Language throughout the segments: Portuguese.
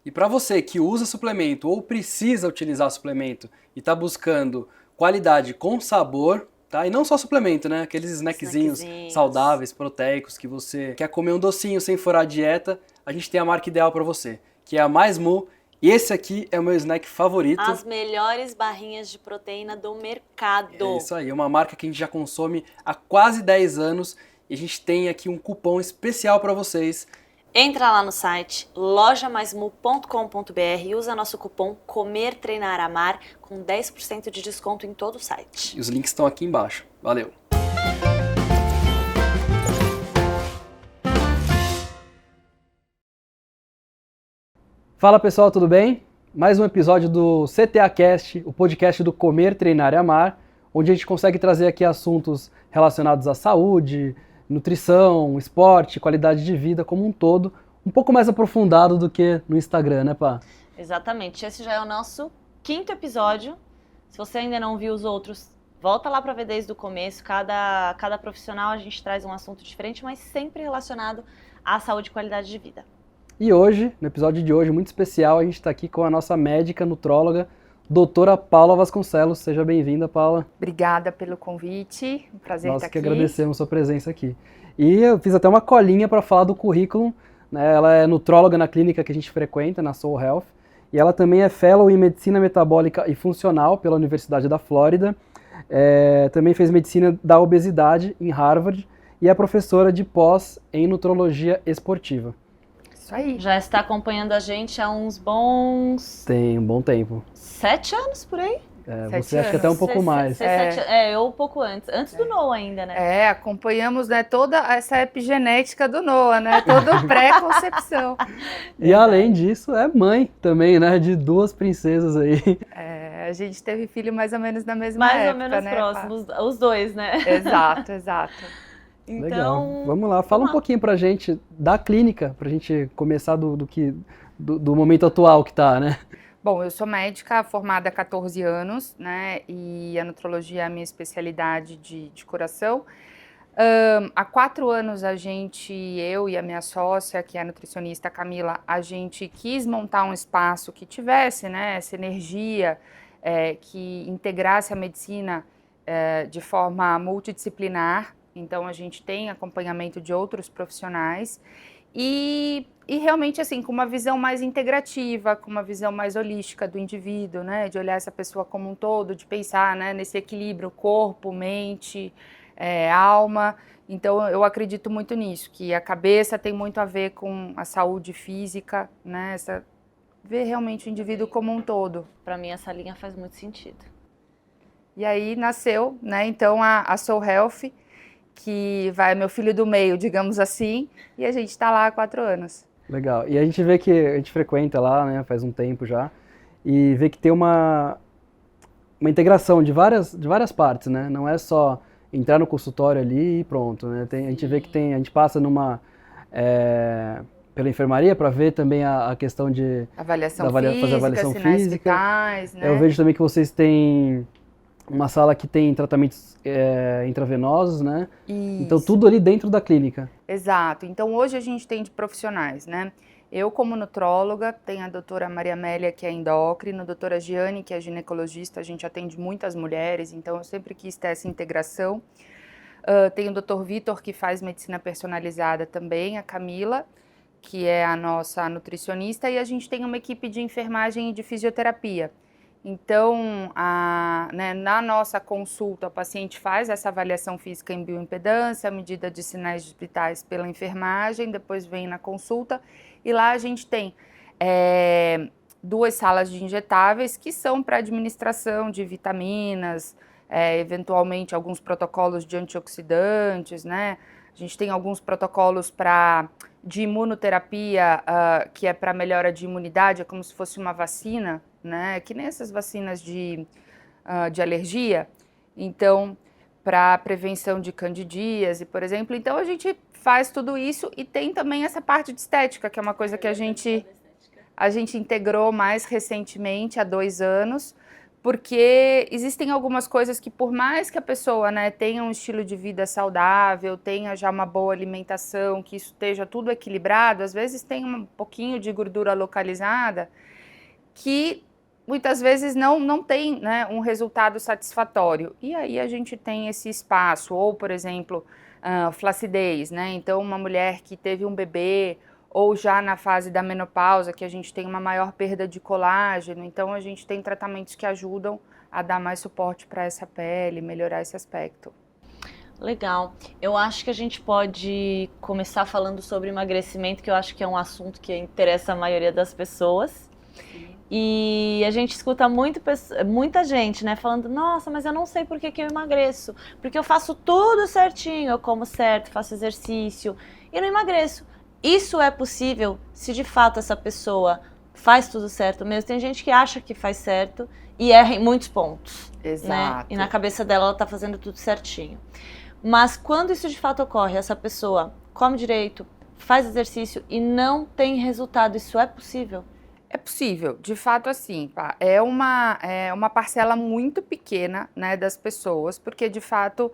E para você que usa suplemento ou precisa utilizar suplemento e está buscando qualidade com sabor, tá? E não só suplemento, né? Aqueles snackzinhos saudáveis, proteicos, que você quer comer um docinho sem furar a dieta, a gente tem a marca ideal para você, que é a Mais Mu. E esse aqui é o meu snack favorito. As melhores barrinhas de proteína do mercado. É isso aí, é uma marca que a gente já consome há quase 10 anos e a gente tem aqui um cupom especial para vocês. Entra lá no site lojamaismu.com.br e usa nosso cupom Comer Treinar Amar com 10% de desconto em todo o site. E os links estão aqui embaixo. Valeu! Fala pessoal, tudo bem? Mais um episódio do CTA Cast, o podcast do Comer, Treinar e Amar, onde a gente consegue trazer aqui assuntos relacionados à saúde, nutrição, esporte, qualidade de vida como um todo, um pouco mais aprofundado do que no Instagram, né, Pá? Exatamente, esse já é o nosso 5º episódio. Se você ainda não viu os outros, volta lá para ver desde o começo. Cada profissional a gente traz um assunto diferente, mas sempre relacionado à saúde e qualidade de vida. E hoje, no episódio de hoje, muito especial, a gente está aqui com a nossa médica nutróloga, doutora Paula Vasconcelos. Seja bem-vinda, Paula. Obrigada pelo convite, um prazer estar aqui. Nós que agradecemos a sua presença aqui. E eu fiz até uma colinha para falar do currículo, né? Ela é nutróloga na clínica que a gente frequenta, na Soul Health, e ela também é fellow em medicina metabólica e funcional pela Universidade da Flórida, também fez medicina da obesidade em Harvard e é professora de pós em nutrologia esportiva. Isso aí. Já está acompanhando a gente há uns bons... Tem um bom tempo. 7 anos por aí? Você acha que até um pouco mais. Eu um pouco antes do Noah ainda, né? Acompanhamos, né, toda essa epigenética do Noah, né, toda pré-concepção. E além disso, é mãe também, né, de 2 princesas aí. A gente teve filho mais ou menos na mesma época, mais ou menos, né, próximos, os dois, né? Exato. Então, legal. Vamos lá, fala um pouquinho pra gente da clínica, pra gente começar do momento atual que tá, né? Bom, eu sou médica formada há 14 anos, né, e a nutrologia é a minha especialidade de coração. Há 4 anos eu e a minha sócia, que é a nutricionista Camila, a gente quis montar um espaço que tivesse, né, essa energia, que integrasse a medicina de forma multidisciplinar. Então a gente tem acompanhamento de outros profissionais e realmente assim, com uma visão mais integrativa, com uma visão mais holística do indivíduo, né, de olhar essa pessoa como um todo, de pensar, né, nesse equilíbrio corpo, mente, alma. Então eu acredito muito nisso, que a cabeça tem muito a ver com a saúde física, né, ver realmente o indivíduo como um todo. Para mim essa linha faz muito sentido. E aí nasceu, né, então a Soul Health, que vai meu filho do meio, digamos assim, e a gente está lá há 4 anos. Legal. E a gente vê que a gente frequenta lá, né, faz um tempo já, e vê que tem uma integração de várias partes, né? Não é só entrar no consultório ali e pronto, né? A gente vê que a gente passa pela enfermaria para ver também a questão de fazer avaliação sinais física. Vitais, né? Eu vejo também que vocês têm uma sala que tem tratamentos intravenosos, né? Isso. Então tudo ali dentro da clínica. Exato. Então hoje a gente tem de profissionais, né? Eu como nutróloga, tenho a doutora Maria Amélia, que é endócrina, a doutora Giane, que é ginecologista, a gente atende muitas mulheres, então eu sempre quis ter essa integração. Tem o doutor Vitor, que faz medicina personalizada também, a Camila, que é a nossa nutricionista, e a gente tem uma equipe de enfermagem e de fisioterapia. Então, na nossa consulta, o paciente faz essa avaliação física em bioimpedância, a medida de sinais vitais pela enfermagem, depois vem na consulta, e lá a gente tem 2 salas de injetáveis que são para administração de vitaminas, eventualmente alguns protocolos de antioxidantes, né? A gente tem alguns protocolos de imunoterapia, que é para melhora de imunidade, é como se fosse uma vacina, né? Que nem essas vacinas de alergia. Então, para prevenção de candidíase, por exemplo. Então, a gente faz tudo isso e tem também essa parte de estética, que é uma coisa que a gente integrou mais recentemente, há 2 anos, porque existem algumas coisas que, por mais que a pessoa, né, tenha um estilo de vida saudável, tenha já uma boa alimentação, que isso esteja tudo equilibrado, às vezes tem um pouquinho de gordura localizada que muitas vezes não tem, né, um resultado satisfatório. E aí a gente tem esse espaço, ou, por exemplo, flacidez, né? Então, uma mulher que teve um bebê, ou já na fase da menopausa, que a gente tem uma maior perda de colágeno, então a gente tem tratamentos que ajudam a dar mais suporte para essa pele, melhorar esse aspecto. Legal. Eu acho que a gente pode começar falando sobre emagrecimento, que eu acho que é um assunto que interessa a maioria das pessoas. E a gente escuta muita gente, né, falando, nossa, mas eu não sei por que eu emagreço, porque eu faço tudo certinho, eu como certo, faço exercício e não emagreço. Isso é possível se de fato essa pessoa faz tudo certo mesmo. Tem gente que acha que faz certo e erra em muitos pontos. Exato. Né? E na cabeça dela ela tá fazendo tudo certinho. Mas quando isso de fato ocorre, essa pessoa come direito, faz exercício e não tem resultado, isso é possível? É possível, de fato, assim, é uma parcela muito pequena, né, das pessoas, porque de fato,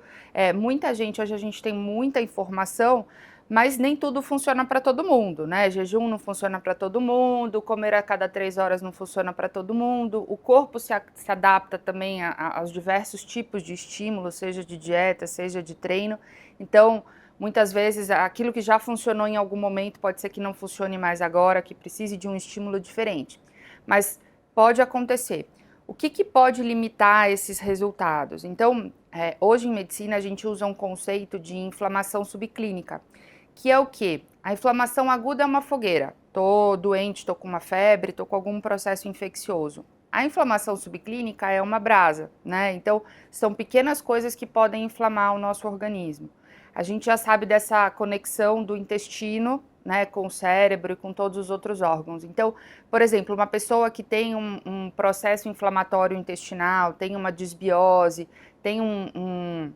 muita gente, hoje a gente tem muita informação, mas nem tudo funciona para todo mundo, né? Jejum não funciona para todo mundo, comer a cada 3 horas não funciona para todo mundo, o corpo se adapta também aos diversos tipos de estímulos, seja de dieta, seja de treino, então muitas vezes aquilo que já funcionou em algum momento pode ser que não funcione mais agora, que precise de um estímulo diferente. Mas pode acontecer. O que pode limitar esses resultados? Então, hoje em medicina a gente usa um conceito de inflamação subclínica, que é o quê? A inflamação aguda é uma fogueira. Tô doente, tô com uma febre, tô com algum processo infeccioso. A inflamação subclínica é uma brasa, né? Então, são pequenas coisas que podem inflamar o nosso organismo. A gente já sabe dessa conexão do intestino, né, com o cérebro e com todos os outros órgãos. Então, por exemplo, uma pessoa que tem um processo inflamatório intestinal, tem uma disbiose, tem um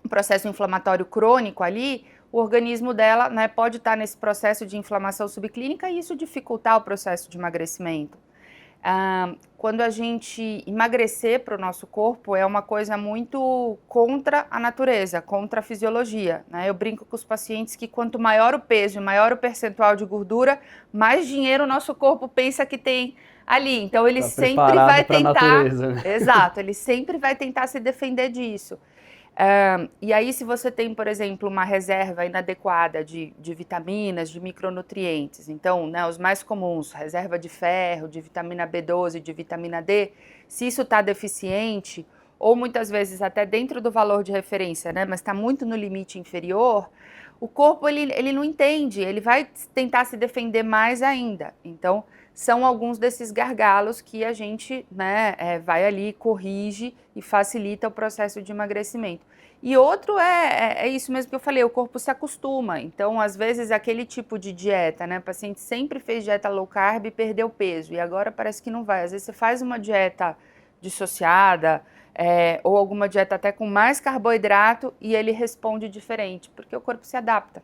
processo inflamatório crônico ali, o organismo dela, né, pode estar nesse processo de inflamação subclínica e isso dificultar o processo de emagrecimento. Quando a gente emagrecer para o nosso corpo é uma coisa muito contra a natureza, contra a fisiologia, né? Eu brinco com os pacientes que quanto maior o peso e maior o percentual de gordura, mais dinheiro o nosso corpo pensa que tem ali. Então ele sempre vai tentar, natureza, né? Exato, ele sempre vai tentar se defender disso. E aí se você tem, por exemplo, uma reserva inadequada de vitaminas, de micronutrientes, então, né, os mais comuns, reserva de ferro, de vitamina B12, de vitamina D, se isso está deficiente, ou muitas vezes até dentro do valor de referência, né, mas está muito no limite inferior, o corpo ele não entende, ele vai tentar se defender mais ainda. Então, são alguns desses gargalos que a gente, né, vai ali, corrige e facilita o processo de emagrecimento. E outro é isso mesmo que eu falei, o corpo se acostuma. Então, às vezes, aquele tipo de dieta, né, o paciente sempre fez dieta low carb e perdeu peso, e agora parece que não vai. Às vezes você faz uma dieta dissociada, ou alguma dieta até com mais carboidrato e ele responde diferente, porque o corpo se adapta.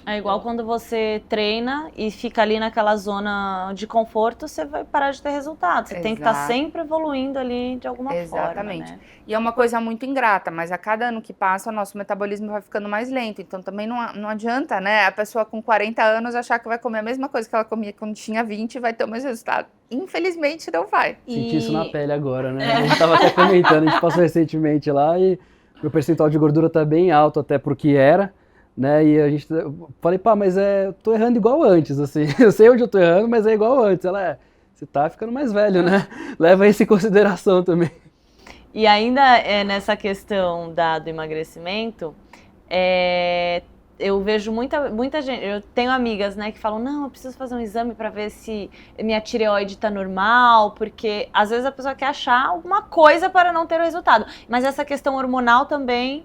É igual quando você treina e fica ali naquela zona de conforto, você vai parar de ter resultado. Você tem que estar sempre evoluindo ali de alguma forma. Exatamente. Né? E é uma coisa muito ingrata, mas a cada ano que passa, o nosso metabolismo vai ficando mais lento. Então também não adianta, né, a pessoa com 40 anos achar que vai comer a mesma coisa que ela comia quando tinha 20 e vai ter o mesmo resultado. Infelizmente não vai. Senti isso na pele agora, né? A gente tava até comentando, a gente passou recentemente lá e meu percentual de gordura tá bem alto até porque era. Né, e eu falei, pá, mas eu tô errando igual antes, assim, eu sei onde eu tô errando, mas é igual antes. Ela, você tá ficando mais velho, né? Leva isso em consideração também. E ainda nessa questão do emagrecimento, eu vejo muita gente, eu tenho amigas, né, que falam, não, eu preciso fazer um exame para ver se minha tireoide tá normal, porque às vezes a pessoa quer achar alguma coisa para não ter o resultado. Mas essa questão hormonal também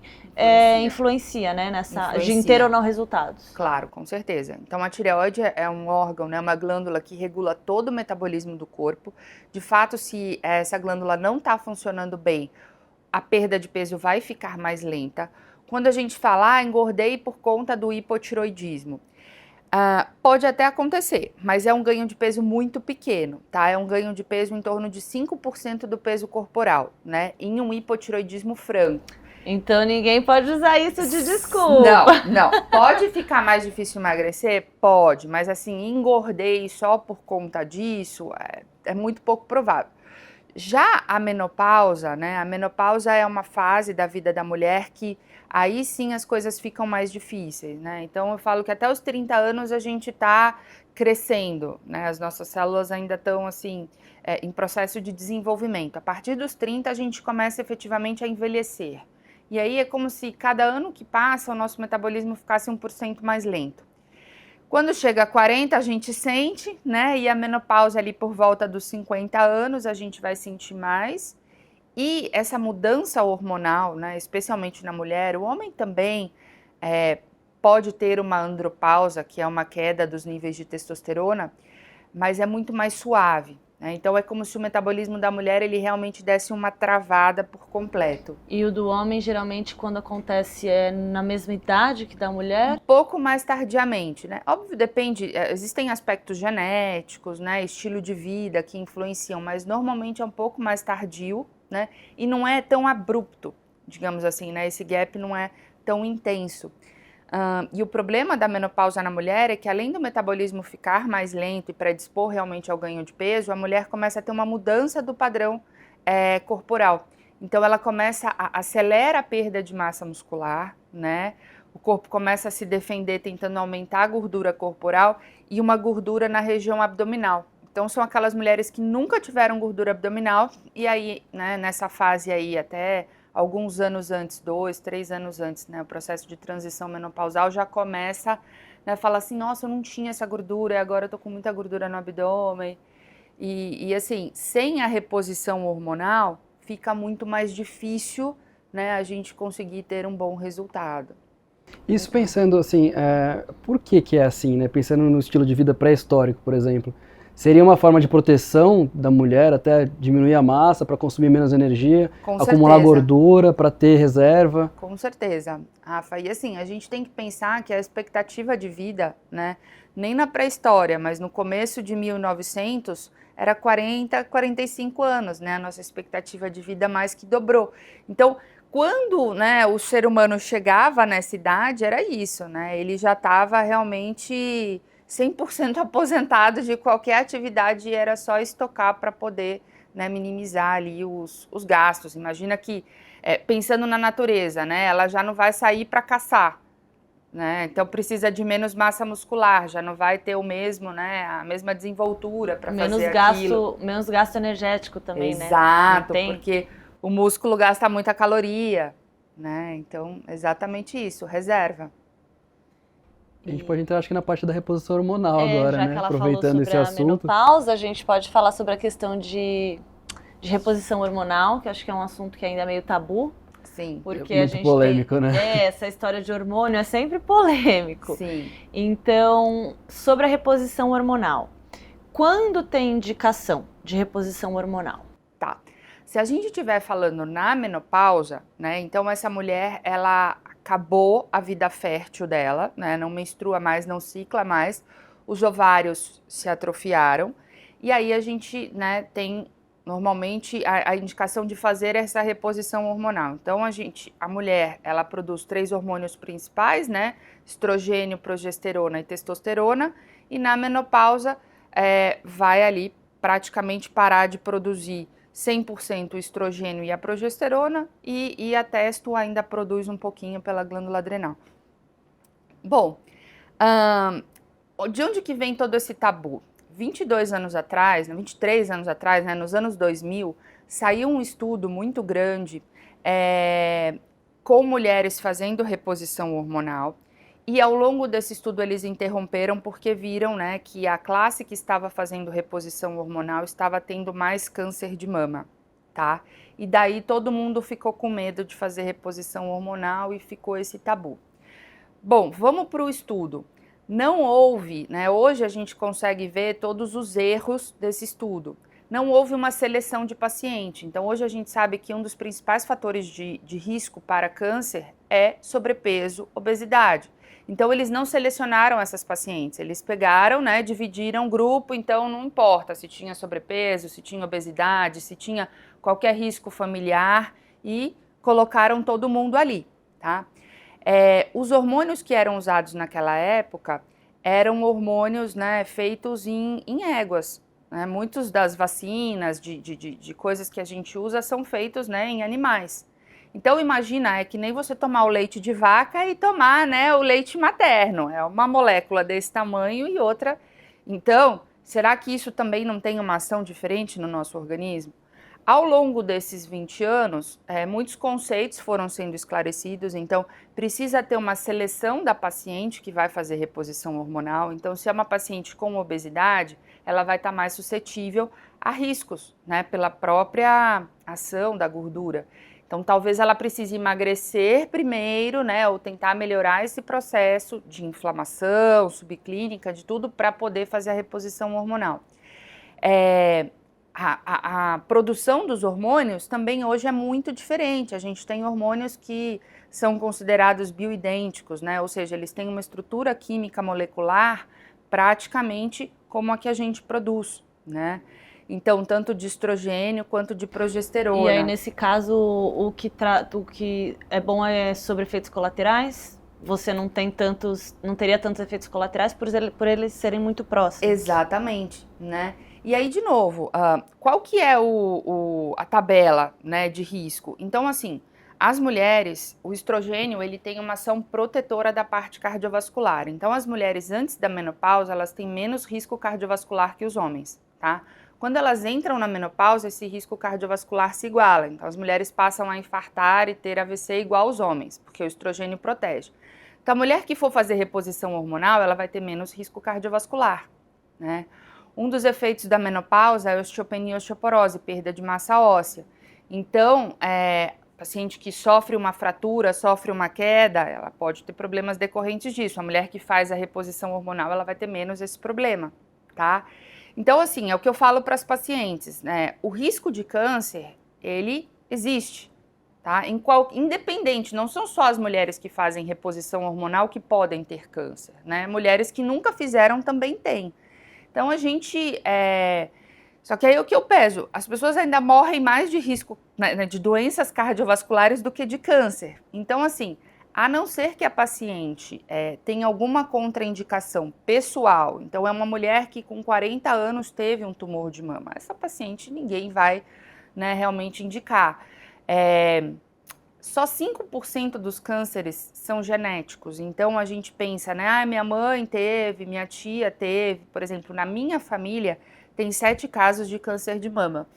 influencia, né, de ter ou não resultados. Claro, com certeza. Então a tireoide é um órgão, né, uma glândula que regula todo o metabolismo do corpo. De fato, se essa glândula não está funcionando bem, a perda de peso vai ficar mais lenta. Quando a gente fala, engordei por conta do hipotiroidismo, Pode até acontecer, mas é um ganho de peso muito pequeno, tá? É um ganho de peso em torno de 5% do peso corporal, né? Em um hipotiroidismo franco. Então ninguém pode usar isso de desculpa. Não. Pode ficar mais difícil emagrecer? Pode, mas assim, engordei só por conta disso é muito pouco provável. Já a menopausa, né? A menopausa é uma fase da vida da mulher que aí sim as coisas ficam mais difíceis, né? Então eu falo que até os 30 anos a gente tá crescendo, né? As nossas células ainda estão assim, em processo de desenvolvimento. A partir dos 30 a gente começa efetivamente a envelhecer. E aí é como se cada ano que passa o nosso metabolismo ficasse 1% mais lento. Quando chega a 40, a gente sente, né? E a menopausa ali por volta dos 50 anos, a gente vai sentir mais. E essa mudança hormonal, né? Especialmente na mulher, o homem também pode ter uma andropausa, que é uma queda dos níveis de testosterona, mas é muito mais suave. Então é como se o metabolismo da mulher ele realmente desse uma travada por completo. E o do homem geralmente quando acontece é na mesma idade que da mulher? Um pouco mais tardiamente, né? Óbvio, depende, existem aspectos genéticos, né, estilo de vida que influenciam, mas normalmente é um pouco mais tardio, né? E não é tão abrupto, digamos assim, né? Esse gap não é tão intenso. E o problema da menopausa na mulher é que além do metabolismo ficar mais lento e predispor realmente ao ganho de peso, a mulher começa a ter uma mudança do padrão corporal. Então ela acelera a perda de massa muscular, né? O corpo começa a se defender tentando aumentar a gordura corporal e uma gordura na região abdominal. Então são aquelas mulheres que nunca tiveram gordura abdominal e aí, né, nessa fase aí até alguns anos antes, 2, 3 anos antes, né, o processo de transição menopausal já começa, né, fala assim, nossa, eu não tinha essa gordura e agora eu tô com muita gordura no abdômen. E assim, sem a reposição hormonal, fica muito mais difícil, né, a gente conseguir ter um bom resultado. Isso pensando assim, por que é assim, né? Pensando no estilo de vida pré-histórico, por exemplo. Seria uma forma de proteção da mulher, até diminuir a massa para consumir menos energia, acumular gordura para ter reserva? Com certeza, Rafa. E assim, a gente tem que pensar que a expectativa de vida, né, nem na pré-história, mas no começo de 1900, era 40, 45 anos, né? A nossa expectativa de vida mais que dobrou. Então, quando, né, o ser humano chegava nessa idade, era isso, né? Ele já estava realmente 100% aposentado de qualquer atividade e era só estocar para poder, né, minimizar ali os gastos. Imagina que, pensando na natureza, né, ela já não vai sair para caçar, né, então precisa de menos massa muscular, já não vai ter o mesmo, né, a mesma desenvoltura para fazer aquilo. Menos gasto energético também, Exato, né? Exato, porque o músculo gasta muita caloria, né, então exatamente isso, reserva. A gente pode entrar, acho que na parte da reposição hormonal agora, já né? Que ela aproveitando falou sobre esse assunto. A menopausa, a gente pode falar sobre a questão de reposição hormonal, que acho que é um assunto que ainda é meio tabu. Sim. Porque muito a gente polêmico, né? Essa história de hormônio é sempre polêmico. Sim. Então, sobre a reposição hormonal. Quando tem indicação de reposição hormonal? Tá. Se a gente estiver falando na menopausa, né? Então essa mulher, ela acabou a vida fértil dela, né? Não menstrua mais, não cicla mais, os ovários se atrofiaram e aí a gente, né, tem normalmente a indicação de fazer essa reposição hormonal. Então a mulher, ela produz 3 hormônios principais, né? Estrogênio, progesterona e testosterona, e na menopausa vai ali praticamente parar de produzir 100% o estrogênio e a progesterona e a testo ainda produz um pouquinho pela glândula adrenal. Bom, de onde que vem todo esse tabu? 22 anos atrás, 23 anos atrás, né, nos anos 2000, saiu um estudo muito grande com mulheres fazendo reposição hormonal. E ao longo desse estudo eles interromperam porque viram, né, que a classe que estava fazendo reposição hormonal estava tendo mais câncer de mama, tá? E daí todo mundo ficou com medo de fazer reposição hormonal e ficou esse tabu. Bom, vamos para o estudo. Não houve, né, hoje a gente consegue ver todos os erros desse estudo. Não houve uma seleção de paciente. Então hoje a gente sabe que um dos principais fatores de risco para câncer é sobrepeso, obesidade. Então, eles não selecionaram essas pacientes, eles pegaram, né, dividiram o grupo, então não importa se tinha sobrepeso, se tinha obesidade, se tinha qualquer risco familiar e colocaram todo mundo ali, tá? Os hormônios que eram usados naquela época eram hormônios, né, feitos em éguas, né? Muitas das vacinas, de coisas que a gente usa são feitos, né, em animais. Então, imagina, é que nem você tomar o leite de vaca e tomar, né, o leite materno. É uma molécula desse tamanho e outra. Então, será que isso também não tem uma ação diferente no nosso organismo? Ao longo desses 20 anos, muitos conceitos foram sendo esclarecidos, então precisa ter uma seleção da paciente que vai fazer reposição hormonal. Então, se é uma paciente com obesidade, ela vai estar mais suscetível a riscos, né, pela própria ação da gordura. Então, talvez ela precise emagrecer primeiro, né, ou tentar melhorar esse processo de inflamação, subclínica, de tudo, para poder fazer a reposição hormonal. A produção dos hormônios também hoje é muito diferente. A gente tem hormônios que são considerados bioidênticos, né, ou seja, eles têm uma estrutura química molecular praticamente como a que a gente produz, né? Então, tanto de estrogênio quanto de progesterona. E aí, nesse caso, o que é bom é sobre efeitos colaterais? Você não teria tantos efeitos colaterais por eles serem muito próximos. Exatamente, né? E aí, de novo, qual que é a tabela, né, de risco? Então, assim, as mulheres, o estrogênio, ele tem uma ação protetora da parte cardiovascular. Então, as mulheres antes da menopausa, elas têm menos risco cardiovascular que os homens, tá? Quando elas entram na menopausa, esse risco cardiovascular se iguala. Então, as mulheres passam a infartar e ter AVC igual aos homens, porque o estrogênio protege. Então, a mulher que for fazer reposição hormonal, ela vai ter menos risco cardiovascular, né? Um dos efeitos da menopausa é a osteopenia e osteoporose, perda de massa óssea. Então, paciente que sofre uma fratura, sofre uma queda, ela pode ter problemas decorrentes disso. A mulher que faz a reposição hormonal, ela vai ter menos esse problema, tá? Então, assim, é o que eu falo para as pacientes, né? O risco de câncer, ele existe, tá? Independente, não são só as mulheres que fazem reposição hormonal que podem ter câncer, né? Mulheres que nunca fizeram também têm. Então, a gente... Só que aí o que eu peso? As pessoas ainda morrem mais de risco, né, de doenças cardiovasculares do que de câncer. Então, assim, a não ser que a paciente tenha alguma contraindicação pessoal, então é uma mulher que com 40 anos teve um tumor de mama, essa paciente ninguém vai, né, realmente indicar. Só 5% dos cânceres são genéticos, então a gente pensa, né, minha mãe teve, minha tia teve, por exemplo, na minha família tem 7 casos de câncer de mama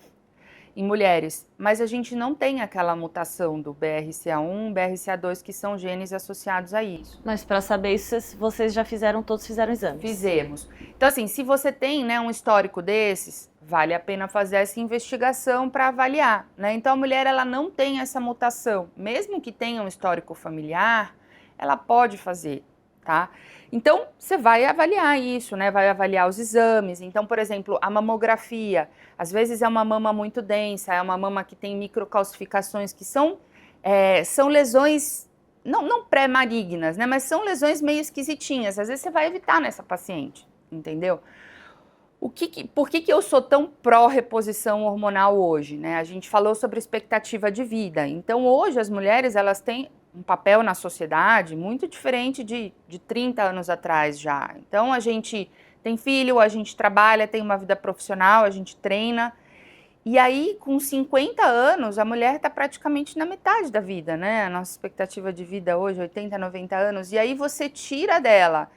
em mulheres, mas a gente não tem aquela mutação do BRCA1, BRCA2, que são genes associados a isso. Mas para saber isso, vocês já todos fizeram exames? Fizemos. Então, assim, se você tem, né, um histórico desses, vale a pena fazer essa investigação para avaliar, né? Então, a mulher, ela não tem essa mutação. Mesmo que tenha um histórico familiar, ela pode fazer, tá? Então, você vai avaliar isso, né? Vai avaliar os exames. Então, por exemplo, a mamografia, às vezes é uma mama muito densa, é uma mama que tem microcalcificações que são lesões, não pré-malignas, né? Mas são lesões meio esquisitinhas. Às vezes você vai evitar nessa paciente, entendeu? Por que eu sou tão pró-reposição hormonal hoje, né? A gente falou sobre expectativa de vida. Então, hoje, as mulheres, elas têm um papel na sociedade muito diferente de 30 anos atrás já. Então, a gente tem filho, a gente trabalha, tem uma vida profissional, a gente treina. E aí, com 50 anos, a mulher está praticamente na metade da vida, né? A nossa expectativa de vida hoje, 80, 90 anos. E aí, você tira dela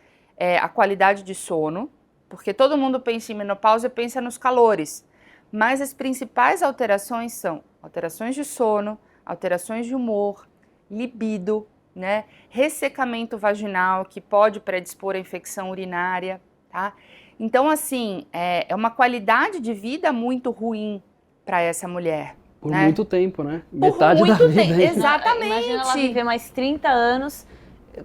a qualidade de sono, porque todo mundo pensa em menopausa e pensa nos calores. Mas as principais alterações são alterações de sono, alterações de humor, libido, né? Ressecamento vaginal, que pode predispor a infecção urinária, tá? Então, assim, é uma qualidade de vida muito ruim para essa mulher. Por né? muito tempo, né? Metade da vida. Exatamente. Imagina ela viver mais 30 anos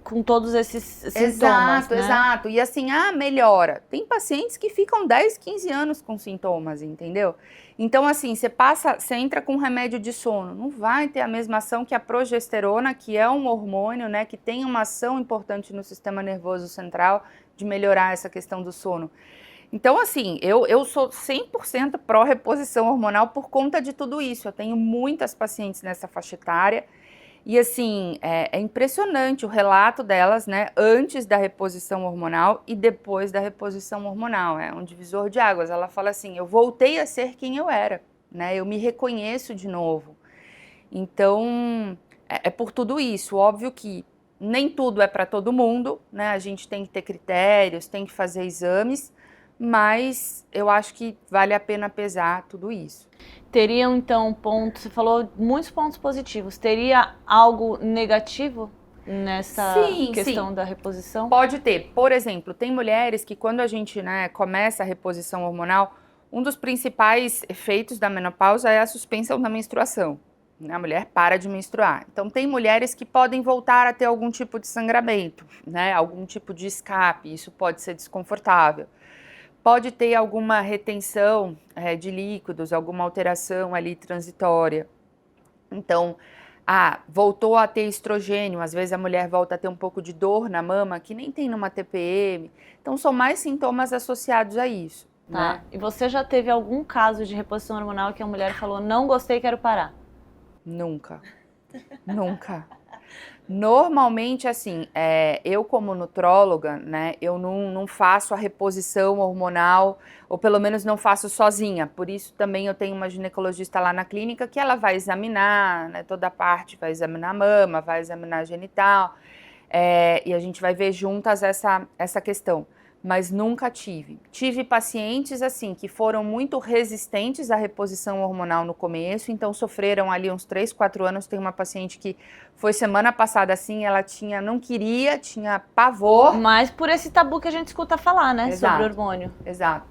com todos esses sintomas, Exato, né? exato. E assim, melhora. Tem pacientes que ficam 10, 15 anos com sintomas, entendeu? Então, assim, você entra com remédio de sono, não vai ter a mesma ação que a progesterona, que é um hormônio, né, que tem uma ação importante no sistema nervoso central de melhorar essa questão do sono. Então, assim, eu sou 100% pró-reposição hormonal por conta de tudo isso. Eu tenho muitas pacientes nessa faixa etária. E assim, é impressionante o relato delas, né, antes da reposição hormonal e depois da reposição hormonal, é um divisor de águas. Ela fala assim, eu voltei a ser quem eu era, né, eu me reconheço de novo. Então, é por tudo isso, óbvio que nem tudo é para todo mundo, né, a gente tem que ter critérios, tem que fazer exames, mas eu acho que vale a pena pesar tudo isso. Teriam, então, pontos, você falou muitos pontos positivos, teria algo negativo nessa questão da reposição? Pode ter. Por exemplo, tem mulheres que quando a gente, né, começa a reposição hormonal, um dos principais efeitos da menopausa é a suspensão da menstruação. A mulher para de menstruar. Então, tem mulheres que podem voltar a ter algum tipo de sangramento, né, algum tipo de escape, isso pode ser desconfortável. Pode ter alguma retenção de líquidos, alguma alteração ali transitória. Então, voltou a ter estrogênio, às vezes a mulher volta a ter um pouco de dor na mama, que nem tem numa TPM. Então, são mais sintomas associados a isso. Tá. Né? E você já teve algum caso de reposição hormonal que a mulher falou, não gostei, quero parar? Nunca. Nunca. Normalmente, assim, eu como nutróloga, né, eu não faço a reposição hormonal, ou pelo menos não faço sozinha, por isso também eu tenho uma ginecologista lá na clínica que ela vai examinar, né, toda a parte, vai examinar a mama, vai examinar a genital, e a gente vai ver juntas essa questão. Mas nunca tive. Tive pacientes, assim, que foram muito resistentes à reposição hormonal no começo, então sofreram ali uns 3, 4 anos. Tem uma paciente que foi semana passada, assim, ela não queria, tinha pavor. Mas por esse tabu que a gente escuta falar, né, Exato, sobre hormônio. Exato.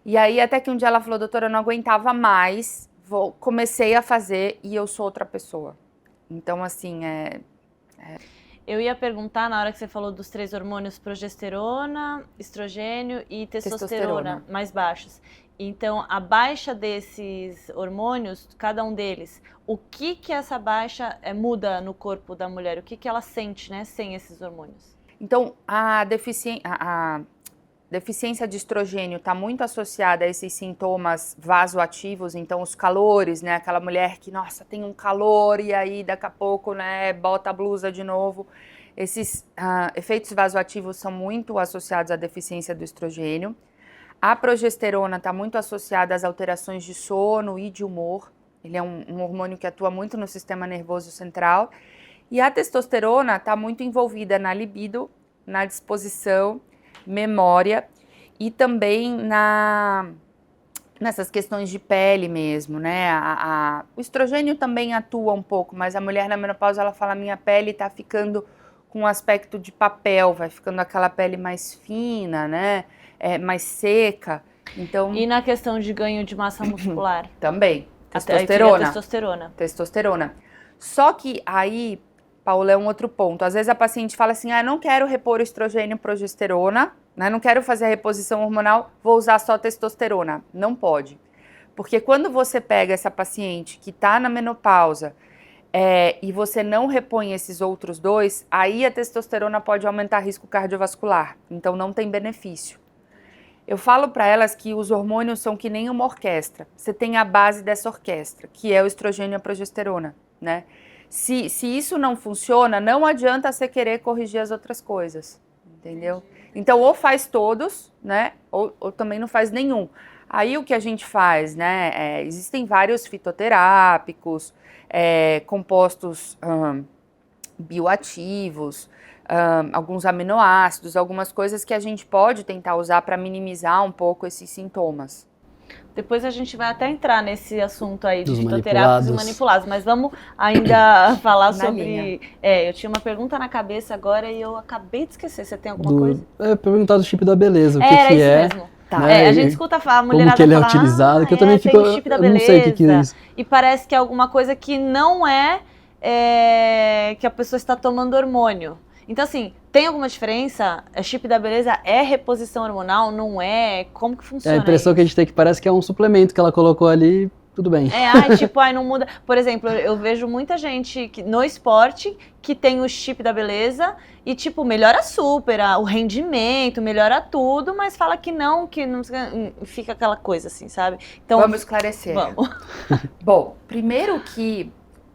E aí, até que um dia ela falou, doutora, eu não aguentava mais, comecei a fazer e eu sou outra pessoa. Então, assim, Eu ia perguntar, na hora que você falou dos 3 hormônios, progesterona, estrogênio e testosterona mais baixos. Então, a baixa desses hormônios, cada um deles, o que essa baixa muda no corpo da mulher? O que ela sente, né, sem esses hormônios? Então, a deficiência de estrogênio está muito associada a esses sintomas vasoativos, então os calores, né, aquela mulher que, nossa, tem um calor e aí daqui a pouco, né, bota a blusa de novo. Esses efeitos vasoativos são muito associados à deficiência do estrogênio. A progesterona está muito associada às alterações de sono e de humor. Ele é um hormônio que atua muito no sistema nervoso central. E a testosterona está muito envolvida na libido, na disposição, memória e também nessas questões de pele mesmo, né? O estrogênio também atua um pouco, mas a mulher na menopausa, ela fala, minha pele tá ficando com um aspecto de papel, vai ficando aquela pele mais fina, né? Mais seca. Então, e na questão de ganho de massa muscular? Também. Testosterona. Só que aí, Paula, é um outro ponto. Às vezes a paciente fala assim, não quero repor o estrogênio e progesterona, né? Não quero fazer a reposição hormonal, vou usar só testosterona. Não pode. Porque quando você pega essa paciente que está na menopausa e você não repõe esses outros dois, aí a testosterona pode aumentar risco cardiovascular. Então não tem benefício. Eu falo para elas que os hormônios são que nem uma orquestra. Você tem a base dessa orquestra, que é o estrogênio e a progesterona, né? Se isso não funciona, não adianta você querer corrigir as outras coisas, entendeu? Então, ou faz todos, né, ou também não faz nenhum. Aí, o que a gente faz, né, existem vários fitoterápicos, compostos bioativos, alguns aminoácidos, algumas coisas que a gente pode tentar usar para minimizar um pouco esses sintomas. Depois a gente vai até entrar nesse assunto aí de fitoterápicos e manipulados, mas vamos ainda falar sobre... eu tinha uma pergunta na cabeça agora e eu acabei de esquecer. Você tem alguma coisa? Perguntar do chip da beleza, o que isso é. Mesmo. Tá. Né? A gente escuta falar, a mulherada como que ele é utilizado, que eu também fico... o chip da beleza, eu não sei o que é isso. E parece que é alguma coisa que não que a pessoa está tomando hormônio. Então, assim, tem alguma diferença? A chip da beleza é reposição hormonal? Não é? Como que É funciona a impressão que a gente tem que parece que é um suplemento que ela colocou ali, tudo bem. Tipo, não muda. Por exemplo, eu vejo muita gente no esporte que tem o chip da beleza e, tipo, melhora super o rendimento, melhora tudo, mas fala que não fica aquela coisa assim, sabe? Então, Vamos esclarecer. Vamos. Bom, primeiro que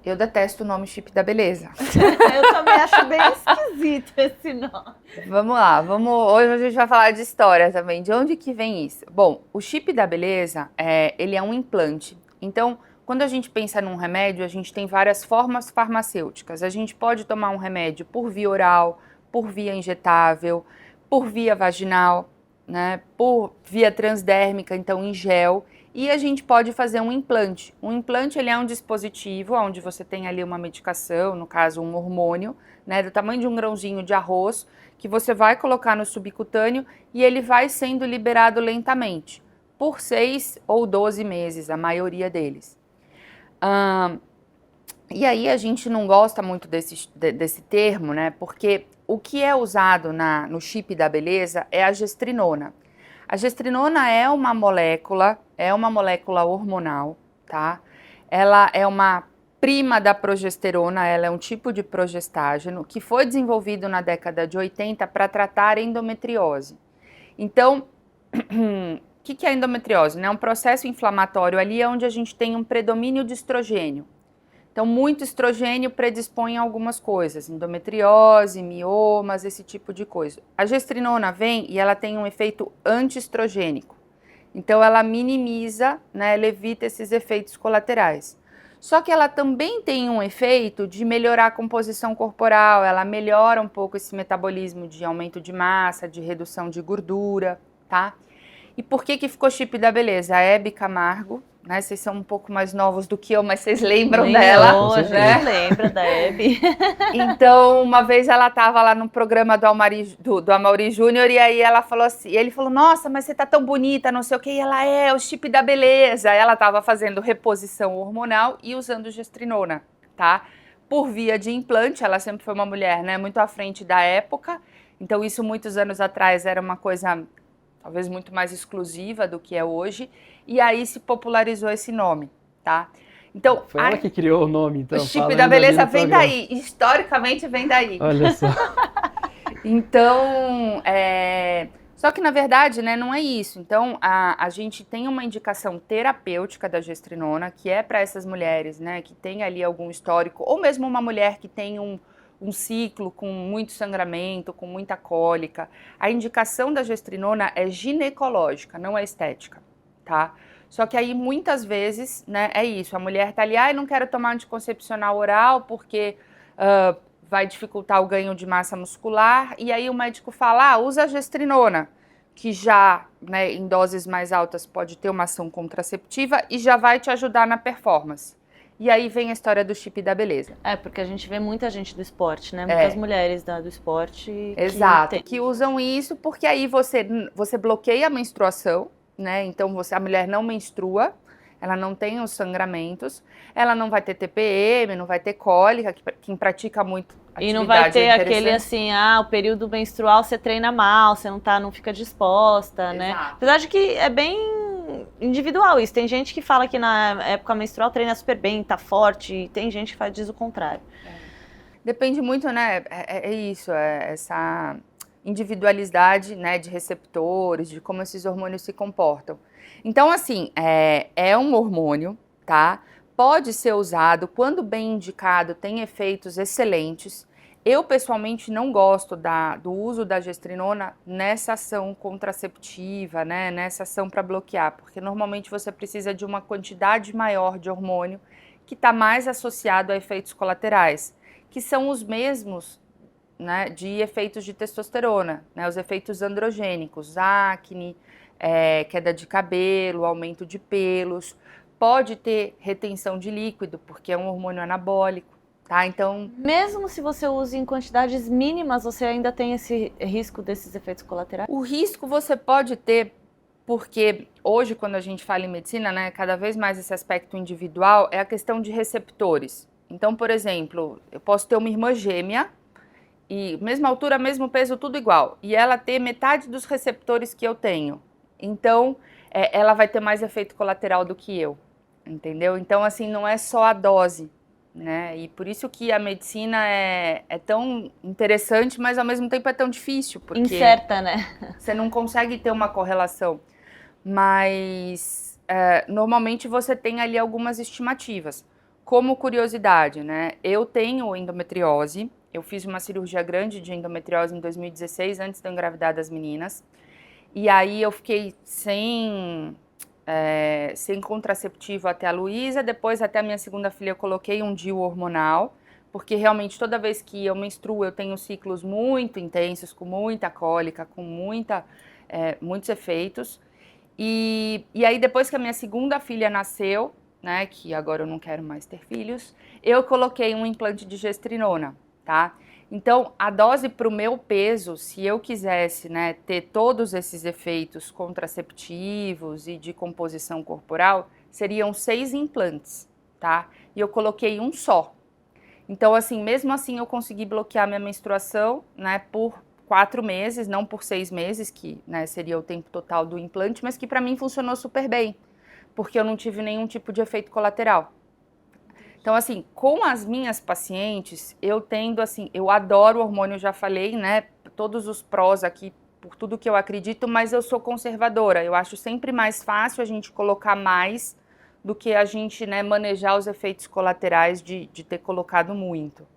eu detesto o nome chip da beleza. Eu também acho bem esquisito esse nome. Vamos lá, hoje a gente vai falar de história também. De onde que vem isso? Bom, o chip da beleza, ele é um implante. Então, quando a gente pensa num remédio, a gente tem várias formas farmacêuticas. A gente pode tomar um remédio por via oral, por via injetável, por via vaginal, né, por via transdérmica, então em gel. E a gente pode fazer um implante. Um implante, ele é um dispositivo onde você tem ali uma medicação, no caso um hormônio, né, do tamanho de um grãozinho de arroz, que você vai colocar no subcutâneo e ele vai sendo liberado lentamente, por 6 ou 12 meses, a maioria deles. E aí a gente não gosta muito desse termo, né, porque o que é usado no chip da beleza é a gestrinona. A gestrinona é uma molécula hormonal, tá? Ela é uma prima da progesterona, ela é um tipo de progestágeno que foi desenvolvido na década de 80 para tratar endometriose. Então, o que é a endometriose? É um processo inflamatório ali onde a gente tem um predomínio de estrogênio. Então, muito estrogênio predispõe a algumas coisas, endometriose, miomas, esse tipo de coisa. A gestrinona vem e ela tem um efeito antiestrogênico. Então, ela minimiza, né, ela evita esses efeitos colaterais. Só que ela também tem um efeito de melhorar a composição corporal, ela melhora um pouco esse metabolismo de aumento de massa, de redução de gordura, tá? E por que ficou chip da beleza? A Hebe Camargo, né? Vocês são um pouco mais novos do que eu, mas vocês lembram dela, né? Lembra da Hebe. Então, uma vez ela estava lá no programa do Amaury Júnior e aí ela falou assim, ele falou, nossa, mas você tá tão bonita, não sei o que, e ela o chip da beleza. Ela estava fazendo reposição hormonal e usando gestrinona, tá? Por via de implante, ela sempre foi uma mulher, né, muito à frente da época, então isso muitos anos atrás era uma coisa talvez muito mais exclusiva do que é hoje, e aí se popularizou esse nome, tá? Então, foi ela que criou o nome, então. O chip da beleza vem daí, historicamente vem daí. Olha só. Então, só que na verdade, né, não é isso. Então, a gente tem uma indicação terapêutica da gestrinona, que é para essas mulheres, né, que tem ali algum histórico, ou mesmo uma mulher que tem um ciclo com muito sangramento, com muita cólica. A indicação da gestrinona é ginecológica, não é estética, tá? Só que aí muitas vezes, né, é isso, a mulher tá ali, não quero tomar anticoncepcional oral porque vai dificultar o ganho de massa muscular, e aí o médico fala, usa a gestrinona, que já, né, em doses mais altas pode ter uma ação contraceptiva e já vai te ajudar na performance. E aí vem a história do chip da beleza. Porque a gente vê muita gente do esporte, né? Muitas mulheres do esporte. Exato, que usam isso porque aí você bloqueia a menstruação, né? Então a mulher não menstrua, ela não tem os sangramentos, ela não vai ter TPM, não vai ter cólica, quem pratica muito atividade. E não vai ter aquele assim, o período menstrual você treina mal, você não fica disposta, né? Apesar de que é bem individual isso. Tem gente que fala que na época menstrual treina super bem, tá forte, e tem gente que diz o contrário. Depende muito, né? Isso, essa individualidade, né, de receptores, de como esses hormônios se comportam. Então, assim, é um hormônio, tá? Pode ser usado, quando bem indicado, tem efeitos excelentes. Eu, pessoalmente, não gosto do uso da gestrinona nessa ação contraceptiva, né, nessa ação para bloquear, porque normalmente você precisa de uma quantidade maior de hormônio que está mais associado a efeitos colaterais, que são os mesmos, né, de efeitos de testosterona, né, os efeitos androgênicos, acne, queda de cabelo, aumento de pelos, pode ter retenção de líquido, porque é um hormônio anabólico. Tá, então, mesmo se você usa em quantidades mínimas, você ainda tem esse risco desses efeitos colaterais? O risco você pode ter, porque hoje, quando a gente fala em medicina, né, cada vez mais esse aspecto individual é a questão de receptores. Então, por exemplo, eu posso ter uma irmã gêmea e mesma altura, mesmo peso, tudo igual, e ela ter metade dos receptores que eu tenho. Então, ela vai ter mais efeito colateral do que eu, entendeu? Então, assim, não é só a dose, né? E por isso que a medicina é tão interessante, mas ao mesmo tempo é tão difícil, porque incerta, né? você não consegue ter uma correlação. Mas normalmente você tem ali algumas estimativas. Como curiosidade, né? Eu tenho endometriose, eu fiz uma cirurgia grande de endometriose em 2016, antes de eu engravidar das meninas. E aí eu fiquei sem contraceptivo até a Luísa, depois até a minha segunda filha eu coloquei um DIU hormonal, porque realmente toda vez que eu menstruo eu tenho ciclos muito intensos, com muita cólica, com muitos efeitos. E aí depois que a minha segunda filha nasceu, né, que agora eu não quero mais ter filhos, eu coloquei um implante de gestrinona, tá? Então, a dose para o meu peso, se eu quisesse, né, ter todos esses efeitos contraceptivos e de composição corporal, seriam 6 implantes, tá? E eu coloquei um só. Então, assim, mesmo assim eu consegui bloquear minha menstruação, né, por 4 meses, não por 6 meses, que, né, seria o tempo total do implante, mas que para mim funcionou super bem, porque eu não tive nenhum tipo de efeito colateral. Então, assim, com as minhas pacientes, eu tendo, assim, eu adoro hormônio, já falei, né, todos os prós aqui, por tudo que eu acredito, mas eu sou conservadora. Eu acho sempre mais fácil a gente colocar mais do que a gente, né, manejar os efeitos colaterais de ter colocado muito.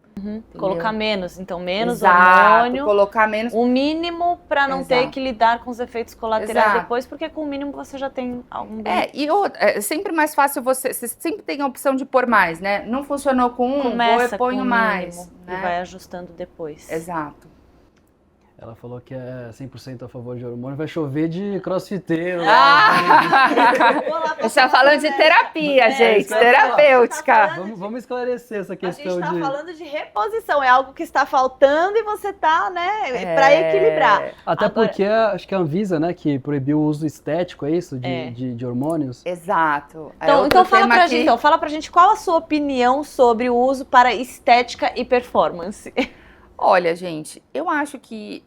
Colocar menos, então menos Exato, hormônio, colocar menos. o mínimo para não ter Exato. que lidar com os efeitos colaterais Exato. depois, porque com o mínimo você já tem algum É sempre mais fácil você sempre tem a opção de pôr mais, né? Não funcionou com um, começa eu ponho com o mais. mínimo Né? e vai ajustando depois. Exato. Ela falou que é 100% a favor de hormônio, vai chover de crossfiteiro. Você está falando de terapia, gente, isso que eu ia falar. terapêutica. Vamos esclarecer essa A questão gente tá de... falando de reposição, é algo que está faltando e você tá, né, para equilibrar. Até Agora- porque acho que a Anvisa, né, que proibiu o uso estético, é isso? De hormônios. Exato. Então fala pra gente qual a sua opinião sobre o uso para estética e performance. Olha, gente, eu acho que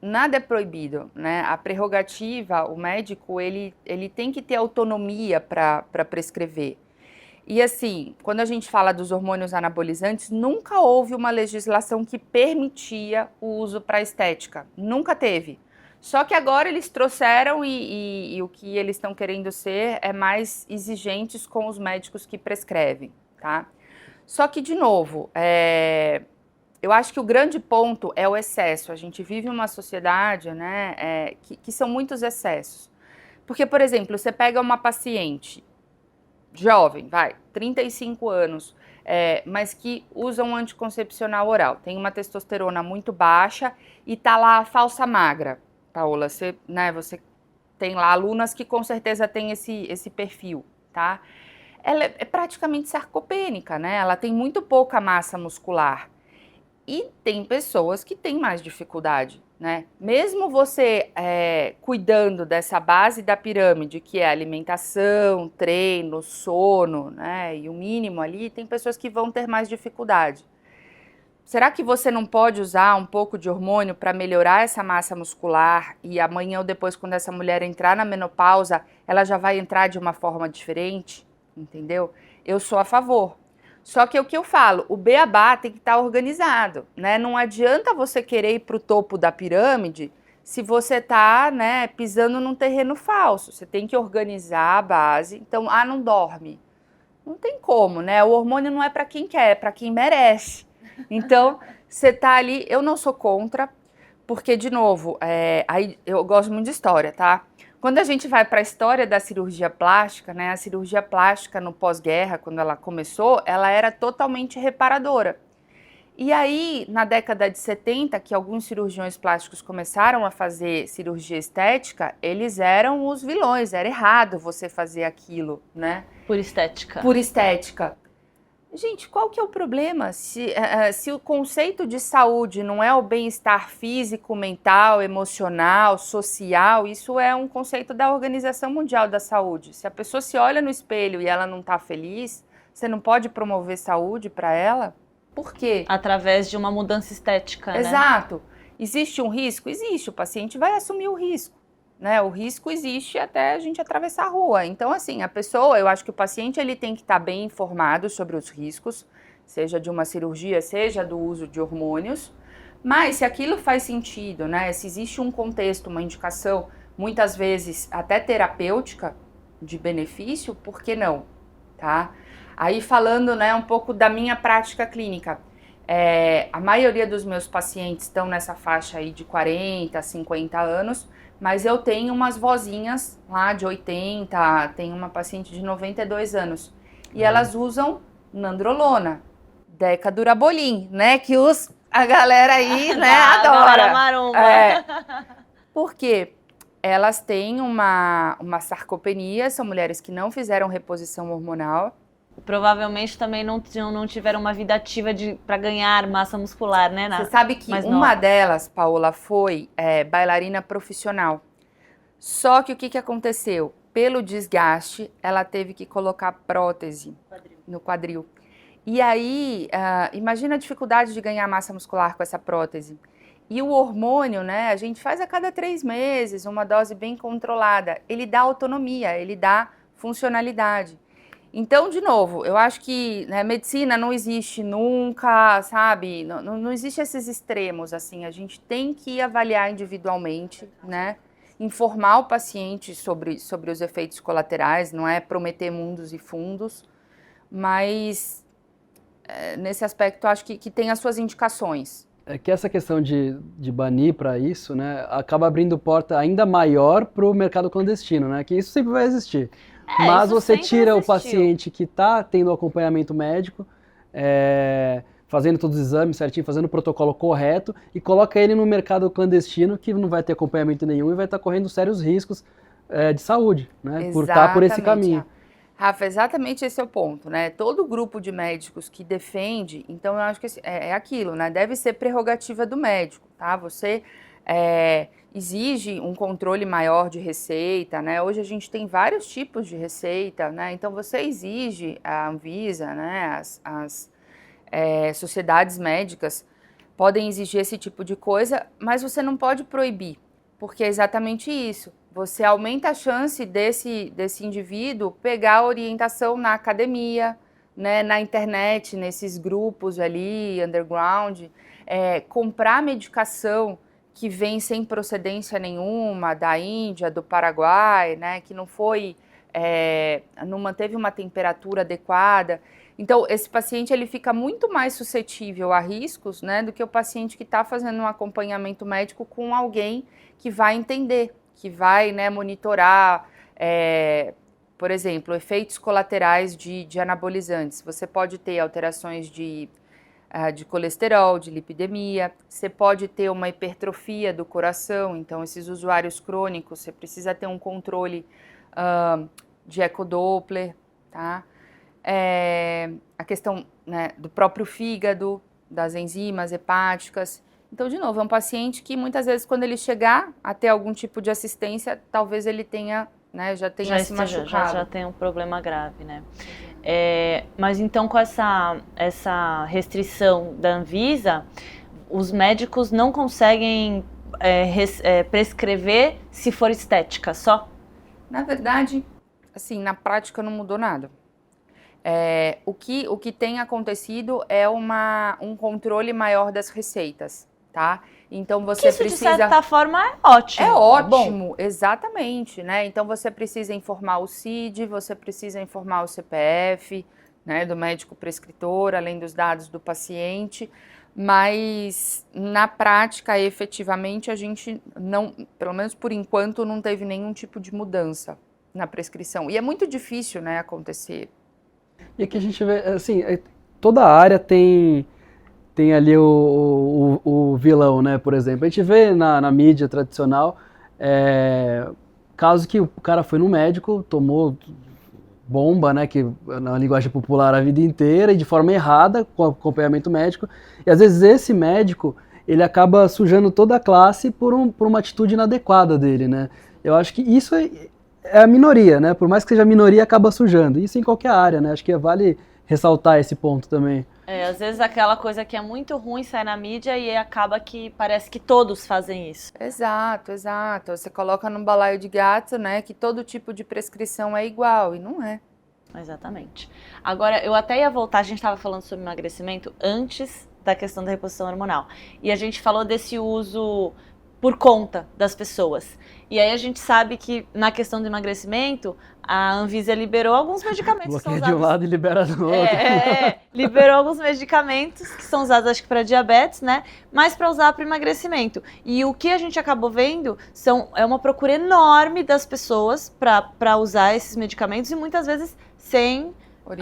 nada é proibido, né? A prerrogativa, o médico, ele tem que ter autonomia para prescrever. E assim, quando a gente fala dos hormônios anabolizantes, nunca houve uma legislação que permitia o uso para estética. Nunca teve. Só que agora eles trouxeram e o que eles estão querendo ser é mais exigentes com os médicos que prescrevem, tá? Só que, de novo, eu acho que o grande ponto é o excesso. A gente vive uma sociedade, né, que são muitos excessos. Porque, por exemplo, você pega uma paciente jovem, 35 anos, mas que usa um anticoncepcional oral, tem uma testosterona muito baixa e tá lá a falsa magra. Paola, você tem lá alunas que com certeza têm esse perfil, tá? Ela é praticamente sarcopênica, né? Ela tem muito pouca massa muscular. E tem pessoas que têm mais dificuldade, né? Mesmo você cuidando dessa base da pirâmide, que é alimentação, treino, sono, né? E o mínimo ali, tem pessoas que vão ter mais dificuldade. Será que você não pode usar um pouco de hormônio para melhorar essa massa muscular e amanhã ou depois, quando essa mulher entrar na menopausa, ela já vai entrar de uma forma diferente? Entendeu? Eu sou a favor. Só que o que eu falo, o beabá tem que estar organizado, né? Não adianta você querer ir para o topo da pirâmide se você está, né, pisando num terreno falso. Você tem que organizar a base. Então, não dorme. Não tem como, né? O hormônio não é para quem quer, é para quem merece. Então, você tá ali, eu não sou contra, porque, de novo, aí eu gosto muito de história, tá? Quando a gente vai para a história da cirurgia plástica, né, a cirurgia plástica no pós-guerra, quando ela começou, ela era totalmente reparadora. E aí, na década de 70, que alguns cirurgiões plásticos começaram a fazer cirurgia estética, eles eram os vilões, era errado você fazer aquilo, né? Por estética. Por estética. Gente, qual que é o problema? Se o conceito de saúde não é o bem-estar físico, mental, emocional, social, isso é um conceito da Organização Mundial da Saúde. Se a pessoa se olha no espelho e ela não está feliz, você não pode promover saúde para ela? Por quê? Através de uma mudança estética, né? Exato. Existe um risco? Existe, o paciente vai assumir o risco, né? O risco existe até a gente atravessar a rua. Então, assim, a pessoa, eu acho que o paciente ele tem que estar bem informado sobre os riscos, seja de uma cirurgia, seja do uso de hormônios, mas se aquilo faz sentido, né? Se existe um contexto, uma indicação, muitas vezes até terapêutica de benefício, por que não, tá? Aí falando, né, um pouco da minha prática clínica, a maioria dos meus pacientes estão nessa faixa aí de 40, 50 anos, mas eu tenho umas vozinhas lá de 80, tem uma paciente de 92 anos, e elas usam nandrolona, Decadurabolin, né, que a galera aí, né, adora. Maromba. Por quê? Elas têm uma sarcopenia, são mulheres que não fizeram reposição hormonal. Provavelmente também não tiveram uma vida ativa para ganhar massa muscular, né? Você sabe que uma delas, Paola, foi bailarina profissional. Só que o que aconteceu? Pelo desgaste, ela teve que colocar prótese no quadril. E aí, imagina a dificuldade de ganhar massa muscular com essa prótese. E o hormônio, né, a gente faz a cada 3 meses, uma dose bem controlada. Ele dá autonomia, ele dá funcionalidade. Então, de novo, eu acho que medicina não existe nunca, sabe? Não existe esses extremos, assim. A gente tem que avaliar individualmente, né? Informar o paciente sobre os efeitos colaterais, não é prometer mundos e fundos, mas nesse aspecto eu acho que tem as suas indicações. É que essa questão de banir para isso, né, acaba abrindo porta ainda maior para o mercado clandestino, né? Que isso sempre vai existir. Mas você tira o paciente que está tendo acompanhamento médico, fazendo todos os exames certinho, fazendo o protocolo correto, e coloca ele no mercado clandestino que não vai ter acompanhamento nenhum e vai estar correndo sérios riscos de saúde, né? Por estar por esse caminho. Rafa, exatamente esse é o ponto, né? Todo grupo de médicos que defende, então eu acho que é aquilo, né? Deve ser prerrogativa do médico, tá? Você exige um controle maior de receita, né? Hoje a gente tem vários tipos de receita, né? Então você exige, a Anvisa, né? As sociedades médicas podem exigir esse tipo de coisa, mas você não pode proibir, porque é exatamente isso. Você aumenta a chance desse indivíduo pegar a orientação na academia, né, na internet, nesses grupos ali, underground, comprar medicação que vem sem procedência nenhuma, da Índia, do Paraguai, né, que não manteve uma temperatura adequada. Então, esse paciente ele fica muito mais suscetível a riscos, né, do que o paciente que está fazendo um acompanhamento médico com alguém que vai entender, que vai, né, monitorar, por exemplo, efeitos colaterais de anabolizantes. Você pode ter alterações de colesterol, de lipidemia, você pode ter uma hipertrofia do coração, então esses usuários crônicos, você precisa ter um controle de ecodoppler, tá? A questão, né, do próprio fígado, das enzimas hepáticas. Então, de novo, é um paciente que muitas vezes quando ele chegar a ter algum tipo de assistência, talvez ele tenha, né, já tenha se machucado. Já tem um problema grave, né? Mas então com essa restrição da Anvisa, os médicos não conseguem prescrever se for estética só? Na verdade, assim, na prática não mudou nada. O que tem acontecido é um controle maior das receitas, tá? Então você isso, precisa... de certa forma, é ótimo. É ótimo, exatamente, né? Então você precisa informar o CID, você precisa informar o CPF, né, do médico prescritor, além dos dados do paciente, mas na prática, efetivamente, a gente não, pelo menos por enquanto, não teve nenhum tipo de mudança na prescrição. E é muito difícil, né, acontecer. E aqui a gente vê, assim, toda a área tem ali o vilão, né, por exemplo. A gente vê na mídia tradicional casos que o cara foi no médico, tomou bomba, né, que na linguagem popular a vida inteira e de forma errada, com acompanhamento médico, e às vezes esse médico, ele acaba sujando toda a classe por uma atitude inadequada dele, né. Eu acho que isso é a minoria, né, por mais que seja a minoria, acaba sujando, isso em qualquer área, né, acho que vale ressaltar esse ponto também. Às vezes aquela coisa que é muito ruim sai na mídia e acaba que parece que todos fazem isso. Exato, exato. Você coloca num balaio de gato, né, que todo tipo de prescrição é igual, e não é. Exatamente. Agora, eu até ia voltar, a gente estava falando sobre emagrecimento antes da questão da reposição hormonal. E a gente falou desse uso por conta das pessoas. E aí a gente sabe que na questão do emagrecimento, a Anvisa liberou alguns medicamentos que são Bloqueia de um usados... lado e libera do outro. Liberou alguns medicamentos que são usados, acho que para diabetes, né? Mas para usar para emagrecimento. E o que a gente acabou vendo é uma procura enorme das pessoas para usar esses medicamentos e muitas vezes sem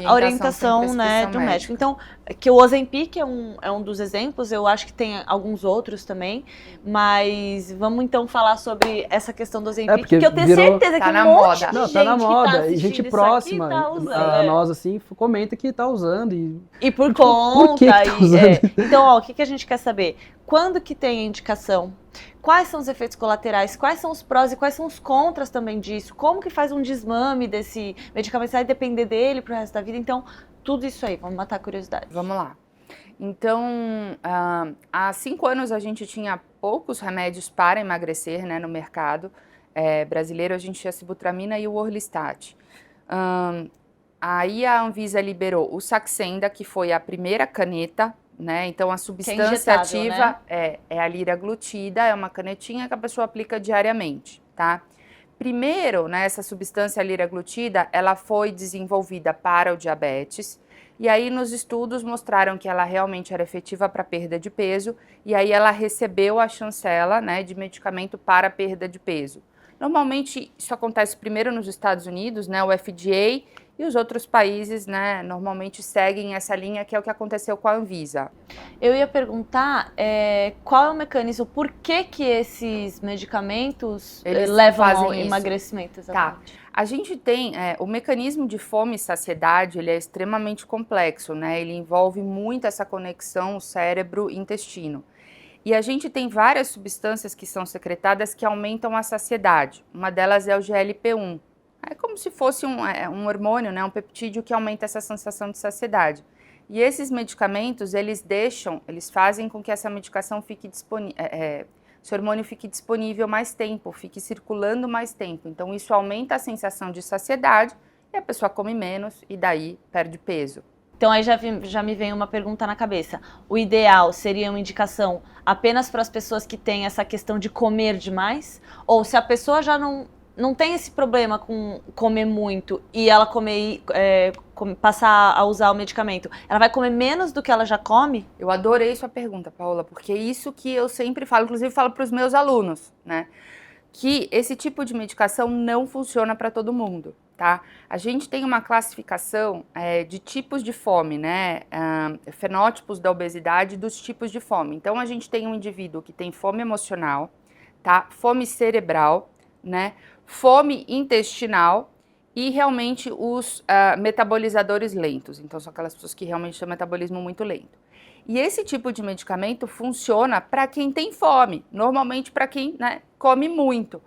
a orientação, né, do médico. Então, que o Ozempic é um dos exemplos, eu acho que tem alguns outros também, mas vamos então falar sobre essa questão do Ozempic, porque eu tenho certeza tá que na um monte moda. de Não, gente tá na moda, que tá e gente assistindo isso próxima aqui tá usando, a nós, assim, comenta que tá usando. E por Por que conta. tá usando? Então, ó, o que a gente quer saber? Quando que tem a indicação? Quais são os efeitos colaterais? Quais são os prós e quais são os contras também disso? Como que faz um desmame desse medicamento? Vai depender dele pro resto da vida? Então, tudo isso aí, vamos matar a curiosidade. Vamos lá. Então, há 5 anos a gente tinha poucos remédios para emagrecer, né, no mercado brasileiro. A gente tinha a sibutramina e o Orlistat. Aí a Anvisa liberou o Saxenda, que foi a primeira caneta, né? Então a substância ativa, né, é a liraglutida, é uma canetinha que a pessoa aplica diariamente, tá? Primeiro, né, essa substância liraglutida, ela foi desenvolvida para o diabetes, e aí nos estudos mostraram que ela realmente era efetiva para perda de peso, e aí ela recebeu a chancela, né, de medicamento para perda de peso. Normalmente isso acontece primeiro nos Estados Unidos, né, o FDA, e os outros países, né, normalmente seguem essa linha, que é o que aconteceu com a Anvisa. Eu ia perguntar qual é o mecanismo, por que esses medicamentos levam ao emagrecimento, exatamente? Tá. A gente tem, o mecanismo de fome e saciedade, ele é extremamente complexo, né, ele envolve muito essa conexão cérebro-intestino. E a gente tem várias substâncias que são secretadas que aumentam a saciedade, uma delas é o GLP-1. É como se fosse um hormônio, né, um peptídeo que aumenta essa sensação de saciedade. E esses medicamentos, eles fazem com que essa medicação fique disponível, esse hormônio fique disponível mais tempo, fique circulando mais tempo. Então isso aumenta a sensação de saciedade e a pessoa come menos e daí perde peso. Então aí já me vem uma pergunta na cabeça. O ideal seria uma indicação apenas para as pessoas que têm essa questão de comer demais? Ou se a pessoa já não tem esse problema com comer muito e ela passar a usar o medicamento, ela vai comer menos do que ela já come? Eu adorei sua pergunta, Paula, porque é isso que eu sempre falo, inclusive falo para os meus alunos, né? Que esse tipo de medicação não funciona para todo mundo, tá? A gente tem uma classificação de tipos de fome, né? Fenótipos da obesidade dos tipos de fome. Então a gente tem um indivíduo que tem fome emocional, tá? Fome cerebral, né? Fome intestinal e realmente os metabolizadores lentos. Então são aquelas pessoas que realmente têm um metabolismo muito lento. E esse tipo de medicamento funciona para quem tem fome, normalmente para quem, né, come muito.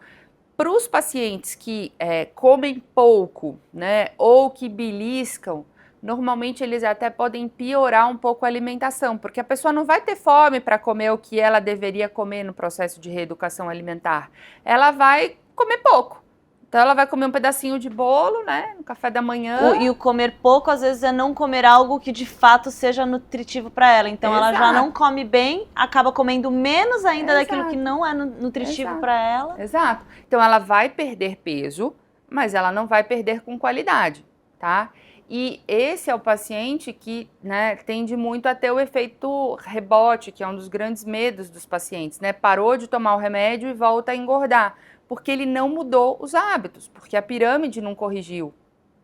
Para os pacientes que comem pouco, né, ou que beliscam, normalmente eles até podem piorar um pouco a alimentação, porque a pessoa não vai ter fome para comer o que ela deveria comer no processo de reeducação alimentar. Ela vai comer pouco. Então ela vai comer um pedacinho de bolo, né, no café da manhã. E o comer pouco, às vezes, é não comer algo que de fato seja nutritivo para ela. Então ela já não come bem, acaba comendo menos ainda daquilo que não é nutritivo para ela. Exato. Então ela vai perder peso, mas ela não vai perder com qualidade, tá? E esse é o paciente que, né, tende muito a ter o efeito rebote, que é um dos grandes medos dos pacientes, né? Parou de tomar o remédio e volta a engordar, porque ele não mudou os hábitos, porque a pirâmide não corrigiu,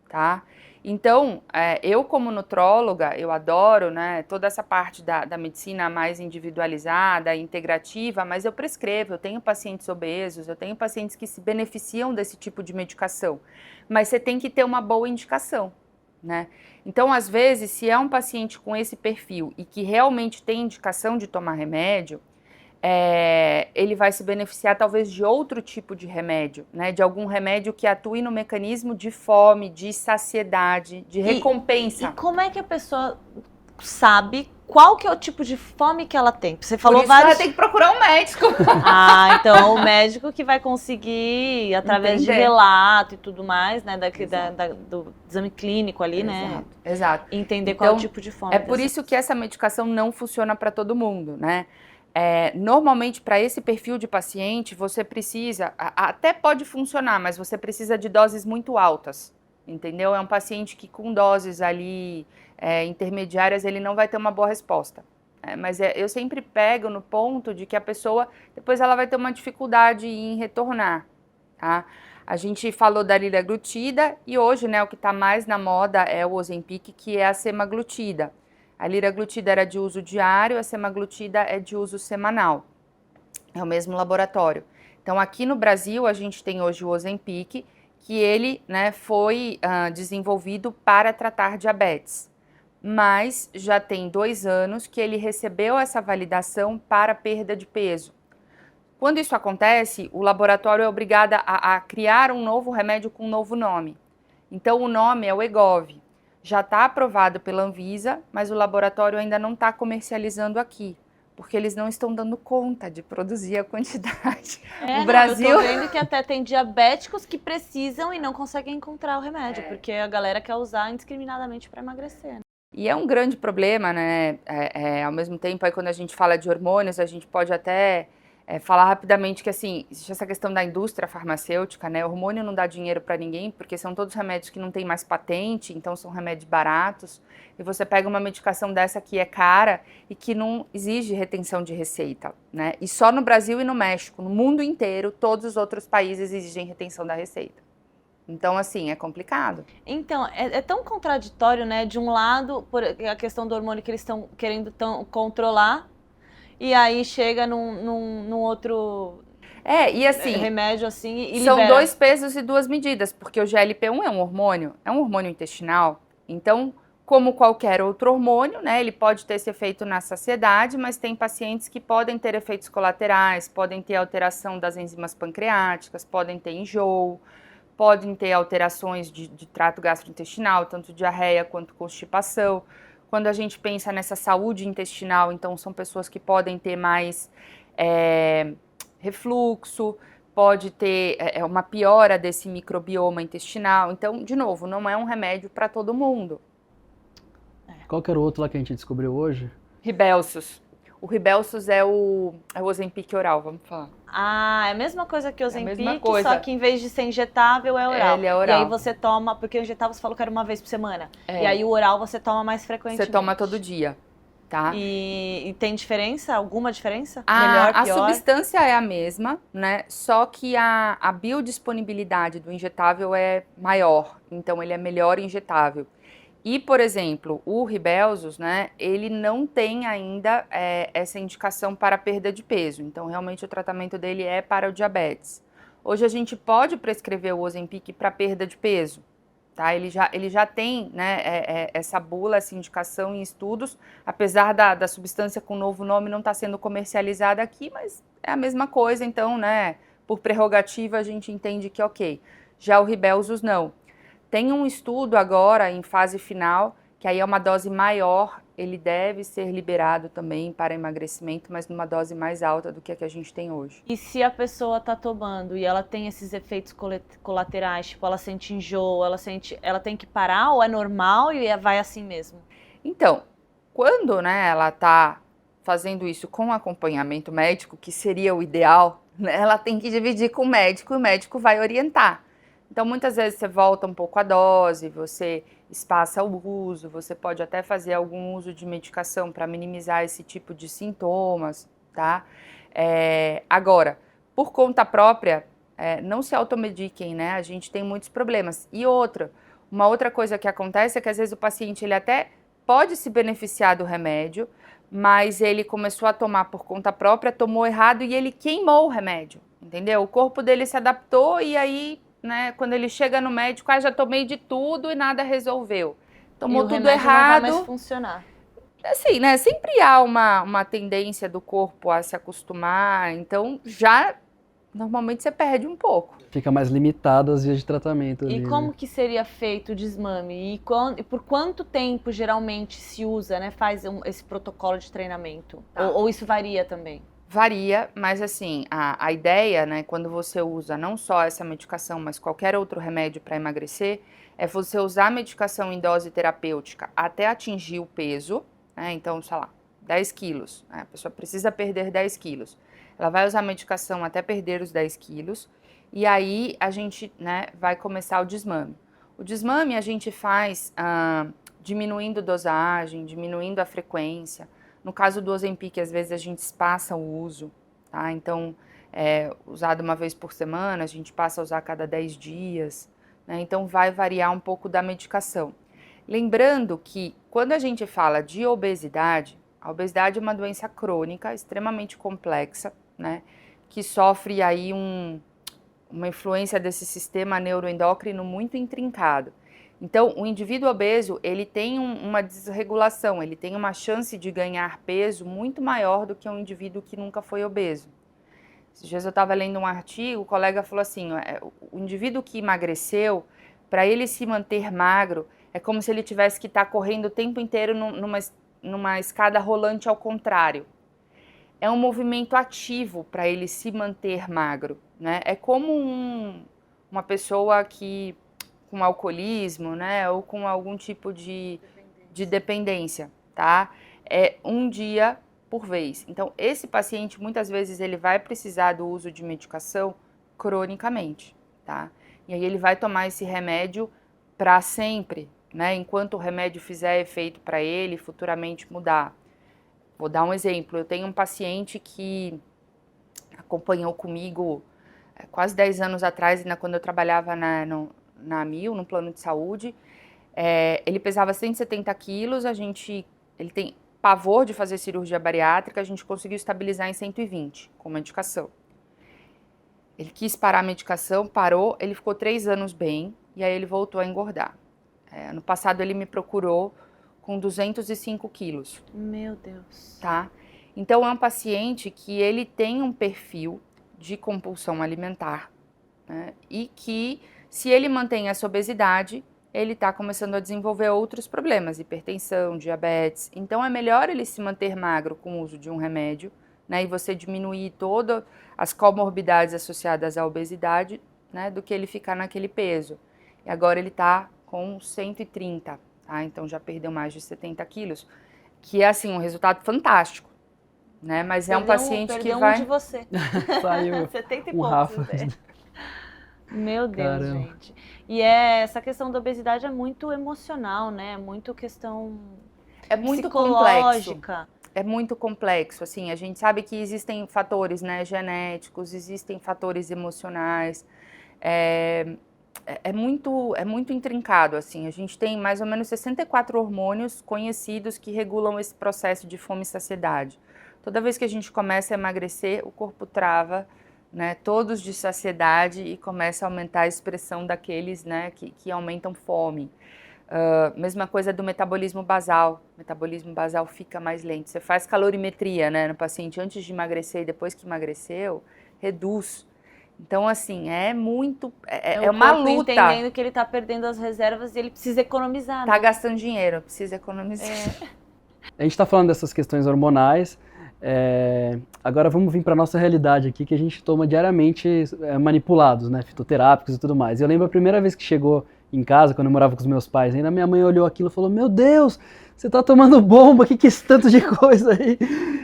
tá? Então, eu como nutróloga, eu adoro, né, toda essa parte da medicina mais individualizada, integrativa, mas eu prescrevo, eu tenho pacientes obesos, eu tenho pacientes que se beneficiam desse tipo de medicação, mas você tem que ter uma boa indicação, né? Então, às vezes, se é um paciente com esse perfil e que realmente tem indicação de tomar remédio, ele vai se beneficiar talvez de outro tipo de remédio, né? De algum remédio que atue no mecanismo de fome, de saciedade, de recompensa. E como é que a pessoa sabe qual que é o tipo de fome que ela tem. Você falou Por isso vários... ela tem que procurar um médico. Ah, então o médico que vai conseguir, através de Entender. relato e tudo mais, né, do exame clínico ali, né, Exato. entender qual é o Então, tipo de fome. É por isso que essa medicação não funciona para todo mundo, né? Normalmente, para esse perfil de paciente, você precisa, até pode funcionar, mas você precisa de doses muito altas, entendeu? É um paciente que com doses ali intermediárias, ele não vai ter uma boa resposta. Mas eu sempre pego no ponto de que a pessoa, depois ela vai ter uma dificuldade em retornar, tá? A gente falou da liraglutida e hoje, né, o que está mais na moda é o Ozempic, que é a semaglutida. A liraglutida era de uso diário, a semaglutida é de uso semanal. É o mesmo laboratório. Então, aqui no Brasil, a gente tem hoje o Ozempic, que ele, né, foi desenvolvido para tratar diabetes. Mas já tem 2 anos que ele recebeu essa validação para perda de peso. Quando isso acontece, o laboratório é obrigado a criar um novo remédio com um novo nome. Então, o nome é o Wegovy. Já está aprovado pela Anvisa, mas o laboratório ainda não está comercializando aqui, porque eles não estão dando conta de produzir a quantidade. O Brasil... Eu tô vendo que até tem diabéticos que precisam e não conseguem encontrar o remédio, porque a galera quer usar indiscriminadamente para emagrecer. Né? E é um grande problema, né? Ao mesmo tempo, aí, quando a gente fala de hormônios, a gente pode até falar rapidamente que, assim, existe essa questão da indústria farmacêutica, né? O hormônio não dá dinheiro para ninguém, porque são todos remédios que não têm mais patente, então são remédios baratos. E você pega uma medicação dessa que é cara e que não exige retenção de receita, né? E só no Brasil e no México, no mundo inteiro, todos os outros países exigem retenção da receita. Então, assim, é complicado. Então, é tão contraditório, né? De um lado, por a questão do hormônio que eles estão querendo controlar, e aí chega num outro e assim, remédio assim e são libera. 2 pesos e 2 medidas, porque o GLP-1 é um hormônio intestinal. Então, como qualquer outro hormônio, né, ele pode ter esse efeito na saciedade, mas tem pacientes que podem ter efeitos colaterais, podem ter alteração das enzimas pancreáticas, podem ter enjoo, podem ter alterações de trato gastrointestinal, tanto diarreia quanto constipação. Quando a gente pensa nessa saúde intestinal, então são pessoas que podem ter mais refluxo, pode ter uma piora desse microbioma intestinal. Então, de novo, não é um remédio para todo mundo. Qual que era o outro lá que a gente descobriu hoje? Ribelsus. O Ribelsus é o Ozempic oral, vamos falar. Ah, é a mesma coisa que o Ozempic, coisa. só que em vez de ser injetável é oral. Ele é oral. E aí você toma, porque o injetável você falou que era uma vez por semana. E aí o oral você toma mais frequentemente. Você toma todo dia, tá? E tem diferença? Alguma diferença? Melhor, pior? A substância é a mesma, né? Só que a biodisponibilidade do injetável é maior, então ele é melhor injetável. E, por exemplo, o Ribelsus, né, ele não tem ainda essa indicação para perda de peso. Então, realmente, o tratamento dele é para o diabetes. Hoje, a gente pode prescrever o Ozempic para perda de peso, tá? Ele já tem, né, essa bula, essa indicação em estudos, apesar da substância com novo nome não estar sendo comercializada aqui, mas é a mesma coisa. Então, né, por prerrogativa, a gente entende que ok. Já o Ribelsus, não. Tem um estudo agora em fase final, que aí é uma dose maior, ele deve ser liberado também para emagrecimento, mas numa dose mais alta do que a que a gente tem hoje. E se a pessoa está tomando e ela tem esses efeitos colaterais, tipo, ela sente enjoo, ela tem que parar ou é normal e vai assim mesmo? Então, quando, né, ela está fazendo isso com acompanhamento médico, que seria o ideal, né, ela tem que dividir com o médico e o médico vai orientar. Então, muitas vezes você volta um pouco a dose, você espaça o uso, você pode até fazer algum uso de medicação para minimizar esse tipo de sintomas, tá? Agora, por conta própria, não se automediquem, né? A gente tem muitos problemas. E uma outra coisa que acontece é que às vezes o paciente ele até pode se beneficiar do remédio, mas ele começou a tomar por conta própria, tomou errado e ele queimou o remédio, entendeu? O corpo dele se adaptou e aí... né, quando ele chega no médico, já tomei de tudo e nada resolveu. Tomou tudo errado. Não vai mais funcionar. Assim, né, sempre há uma tendência do corpo a se acostumar, então já normalmente você perde um pouco. Fica mais limitado as vias de tratamento ali, E como que seria feito o desmame? E por quanto tempo geralmente se usa, né, faz esse protocolo de treinamento? Tá. Ou isso varia também? Varia, mas assim, a ideia, né, quando você usa não só essa medicação, mas qualquer outro remédio para emagrecer, é você usar a medicação em dose terapêutica até atingir o peso, né, então, sei lá, 10 quilos, né, a pessoa precisa perder 10 quilos. Ela vai usar a medicação até perder os 10 quilos, e aí a gente, né, vai começar o desmame. O desmame a gente faz diminuindo dosagem, diminuindo a frequência. No caso do Ozempic, às vezes a gente espaça o uso, tá? Então, usado uma vez por semana, a gente passa a usar a cada 10 dias, né? Então, vai variar um pouco da medicação. Lembrando que, quando a gente fala de obesidade, a obesidade é uma doença crônica, extremamente complexa, né? Que sofre aí uma influência desse sistema neuroendócrino muito intrincado. Então, o indivíduo obeso, ele tem uma desregulação, ele tem uma chance de ganhar peso muito maior do que um indivíduo que nunca foi obeso. Esses dias eu estava lendo um artigo, o colega falou assim, o indivíduo que emagreceu, para ele se manter magro, é como se ele tivesse que estar correndo o tempo inteiro numa escada rolante ao contrário. É um movimento ativo para ele se manter magro, né? É como uma pessoa que com alcoolismo, né, ou com algum tipo de dependência, tá? É um dia por vez. Então, esse paciente, muitas vezes, ele vai precisar do uso de medicação cronicamente, tá? E aí ele vai tomar esse remédio para sempre, né, enquanto o remédio fizer efeito para ele, futuramente mudar. Vou dar um exemplo, eu tenho um paciente que acompanhou comigo quase 10 anos atrás, ainda quando eu trabalhava na AMIL, no plano de saúde, ele pesava 170 quilos, ele tem pavor de fazer cirurgia bariátrica, a gente conseguiu estabilizar em 120 com medicação. Ele quis parar a medicação, parou, ele ficou 3 anos bem e aí ele voltou a engordar. Ano passado ele me procurou com 205 quilos. Meu Deus. Tá? Então é um paciente que ele tem um perfil de compulsão alimentar, né? E que se ele mantém essa obesidade, ele está começando a desenvolver outros problemas, hipertensão, diabetes. Então é melhor ele se manter magro com o uso de um remédio, né, e você diminuir todas as comorbidades associadas à obesidade, né, do que ele ficar naquele peso. E agora ele está com 130, tá? Então já perdeu mais de 70 quilos, que é assim um resultado fantástico, né? Mas é um paciente que vai... de você. Saiu 70 e o poucos. Rafa. Meu Deus, Caramba. gente. E essa questão da obesidade é muito emocional, né? É muito questão É muito psicológica. complexo. É muito complexo, assim, a gente sabe que existem fatores, né, genéticos, existem fatores emocionais, é muito intrincado, assim, a gente tem mais ou menos 64 hormônios conhecidos que regulam esse processo de fome e saciedade. Toda vez que a gente começa a emagrecer, o corpo trava, né, todos de saciedade e começa a aumentar a expressão daqueles, né, que aumentam fome. Mesma coisa do metabolismo basal. O metabolismo basal fica mais lento. Você faz calorimetria, né, no paciente antes de emagrecer e depois que emagreceu, reduz. Então, assim, é muito... É uma luta. Entendendo que ele está perdendo as reservas e ele precisa economizar. Tá né? gastando dinheiro, precisa economizar. A gente está falando dessas questões hormonais. Agora vamos vir para nossa realidade aqui, que a gente toma diariamente manipulados, né, fitoterápicos e tudo mais. Eu lembro a primeira vez que chegou em casa, quando eu morava com os meus pais, ainda minha mãe olhou aquilo e falou: meu Deus, você tá tomando bomba, que é esse tanto de coisa aí?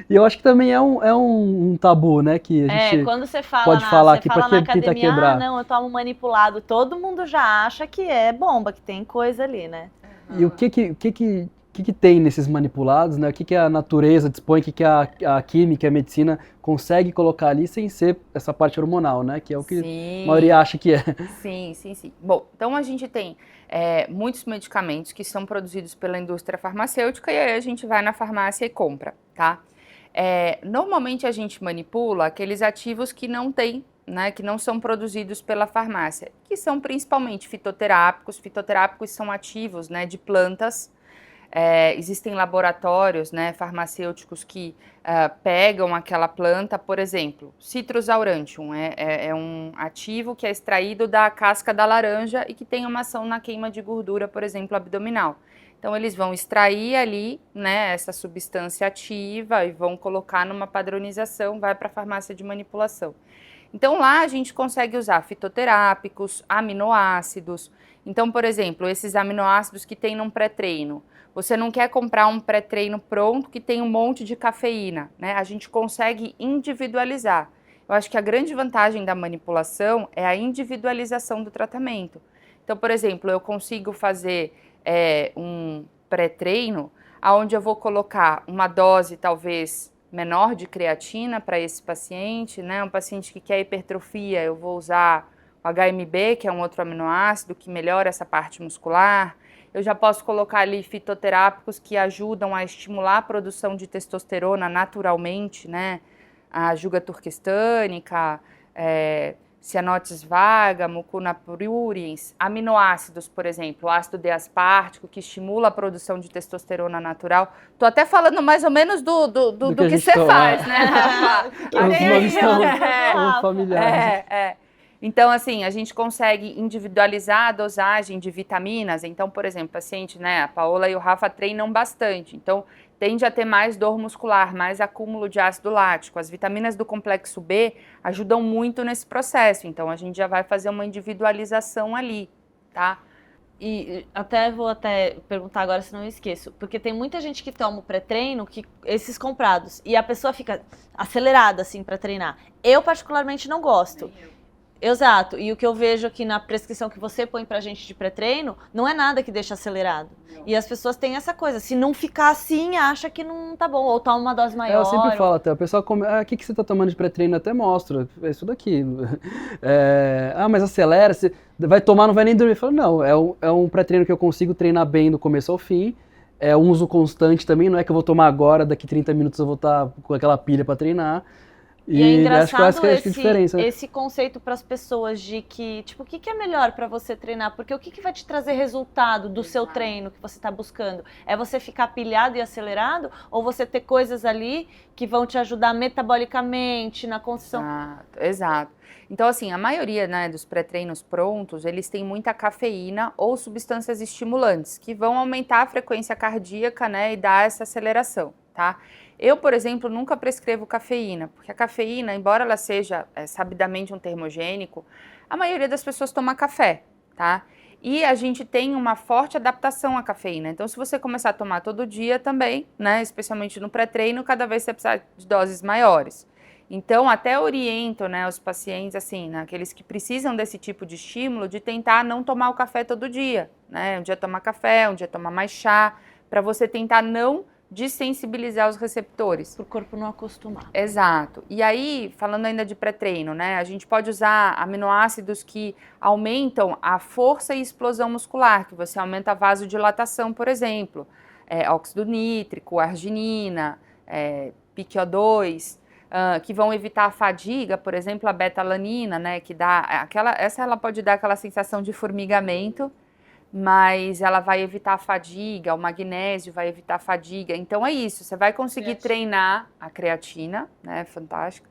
E eu acho que também é um tabu, né, que a gente quando você fala pode falar aqui para para tentar quebrar. não, eu tomo manipulado, todo mundo já acha que é bomba, que tem coisa ali, né? E o que tem nesses manipulados, né? O que a natureza dispõe, o que a química, a medicina consegue colocar ali sem ser essa parte hormonal, né? Que é o que a maioria acha que é. Sim. Bom, então a gente tem muitos medicamentos que são produzidos pela indústria farmacêutica e aí a gente vai na farmácia e compra, tá? Normalmente a gente manipula aqueles ativos que não tem, né, que não são produzidos pela farmácia, que são principalmente fitoterápicos. Fitoterápicos são ativos, né, de plantas, Existem laboratórios, né, farmacêuticos que pegam aquela planta, por exemplo, Citrus aurantium, é um ativo que é extraído da casca da laranja e que tem uma ação na queima de gordura, por exemplo, abdominal. Então, eles vão extrair ali, né, essa substância ativa e vão colocar numa padronização, vai para a farmácia de manipulação. Então, lá a gente consegue usar fitoterápicos, aminoácidos. Então, por exemplo, esses aminoácidos que tem num pré-treino. Você não quer comprar um pré-treino pronto que tem um monte de cafeína, né? A gente consegue individualizar. Eu acho que a grande vantagem da manipulação é a individualização do tratamento. Então, por exemplo, eu consigo fazer um pré-treino onde eu vou colocar uma dose talvez menor de creatina para esse paciente, né? Um paciente que quer hipertrofia, eu vou usar o HMB, que é um outro aminoácido que melhora essa parte muscular. Eu já posso colocar ali fitoterápicos que ajudam a estimular a produção de testosterona naturalmente, né? A Juga turquestânica, Cyanotes vaga, Mucuna pruriens, aminoácidos, por exemplo, ácido D-aspartico, que estimula a produção de testosterona natural. Tô até falando mais ou menos do que você faz, né? Os nomes são familiares. Então, assim, a gente consegue individualizar a dosagem de vitaminas. Então, por exemplo, paciente, né, a Paola e o Rafa treinam bastante. Então, tende a ter mais dor muscular, mais acúmulo de ácido lático. As vitaminas do complexo B ajudam muito nesse processo. Então, a gente já vai fazer uma individualização ali, tá? E vou perguntar agora, se não eu esqueço. Porque tem muita gente que toma o pré-treino, esses comprados, e a pessoa fica acelerada, assim, para treinar. Eu, particularmente, não gosto. Exato, e o que eu vejo aqui na prescrição que você põe pra gente de pré-treino, não é nada que deixa acelerado. Não. E as pessoas têm essa coisa, se não ficar assim, acha que não tá bom, ou toma uma dose maior. Eu sempre falo até, o pessoal o que você tá tomando de pré-treino? Até mostra, é isso daqui. Mas acelera, você vai tomar, não vai nem dormir. Eu falo, não, é um pré-treino que eu consigo treinar bem do começo ao fim, é um uso constante também, não é que eu vou tomar agora, daqui 30 minutos eu vou estar com aquela pilha pra treinar. E é engraçado acho que diferença, né? Esse conceito para as pessoas de que, tipo, o que é melhor para você treinar? Porque o que vai te trazer resultado do seu treino que você está buscando? É você ficar pilhado e acelerado? Ou você ter coisas ali que vão te ajudar metabolicamente, na construção? Exato. Então, assim, a maioria, né, dos pré-treinos prontos, eles têm muita cafeína ou substâncias estimulantes, que vão aumentar a frequência cardíaca, né, e dar essa aceleração, tá? Eu, por exemplo, nunca prescrevo cafeína, porque a cafeína, embora ela seja sabidamente um termogênico, a maioria das pessoas toma café, tá? E a gente tem uma forte adaptação à cafeína. Então, se você começar a tomar todo dia também, né, especialmente no pré-treino, cada vez você precisa de doses maiores. Então, até oriento, né, os pacientes, assim, né, aqueles que precisam desse tipo de estímulo, de tentar não tomar o café todo dia, né? Um dia tomar café, um dia tomar mais chá, para você tentar não desensibilizar os receptores. Para o corpo não acostumar. Exato. E aí, falando ainda de pré-treino, né, a gente pode usar aminoácidos que aumentam a força e explosão muscular, que você aumenta a vasodilatação, por exemplo, óxido nítrico, arginina, PQO2, que vão evitar a fadiga, por exemplo, a beta-alanina, né, que dá ela pode dar aquela sensação de formigamento, mas ela vai evitar a fadiga, o magnésio vai evitar a fadiga. Então é isso, você vai conseguir treinar a creatina, né, fantástica.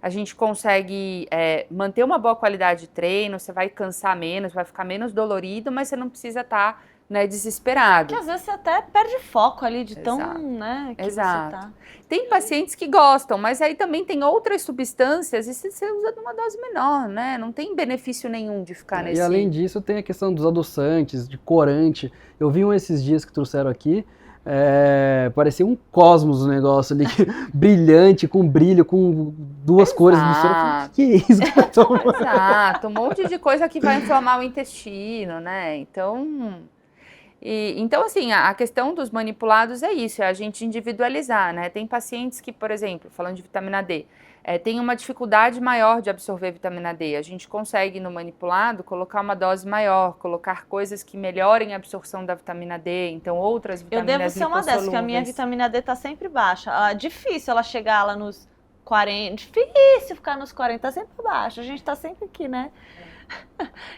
A gente consegue manter uma boa qualidade de treino, você vai cansar menos, vai ficar menos dolorido, mas você não precisa estar, né, desesperado. Porque às vezes você até perde foco ali de tão, Exato. né, que Exato. você tá. Tem pacientes que gostam, mas aí também tem outras substâncias e você usa numa dose menor, né? Não tem benefício nenhum de ficar nesse... E além disso tem a questão dos adoçantes, de corante. Eu vi um esses dias que trouxeram aqui, parecia um cosmos o negócio ali, brilhante, com brilho, com duas cores do céu. Que é isso que eu tô... Exato, um monte de coisa que vai inflamar o intestino, né? Então, assim, a questão dos manipulados é isso, é a gente individualizar, né? Tem pacientes que, por exemplo, falando de vitamina D, tem uma dificuldade maior de absorver vitamina D. A gente consegue, no manipulado, colocar uma dose maior, colocar coisas que melhorem a absorção da vitamina D, então outras vitaminas. Eu devo ser uma dessas, porque a minha vitamina D tá sempre baixa. Difícil ela chegar lá nos 40, difícil ficar nos 40, tá sempre baixa. A gente tá sempre aqui, né?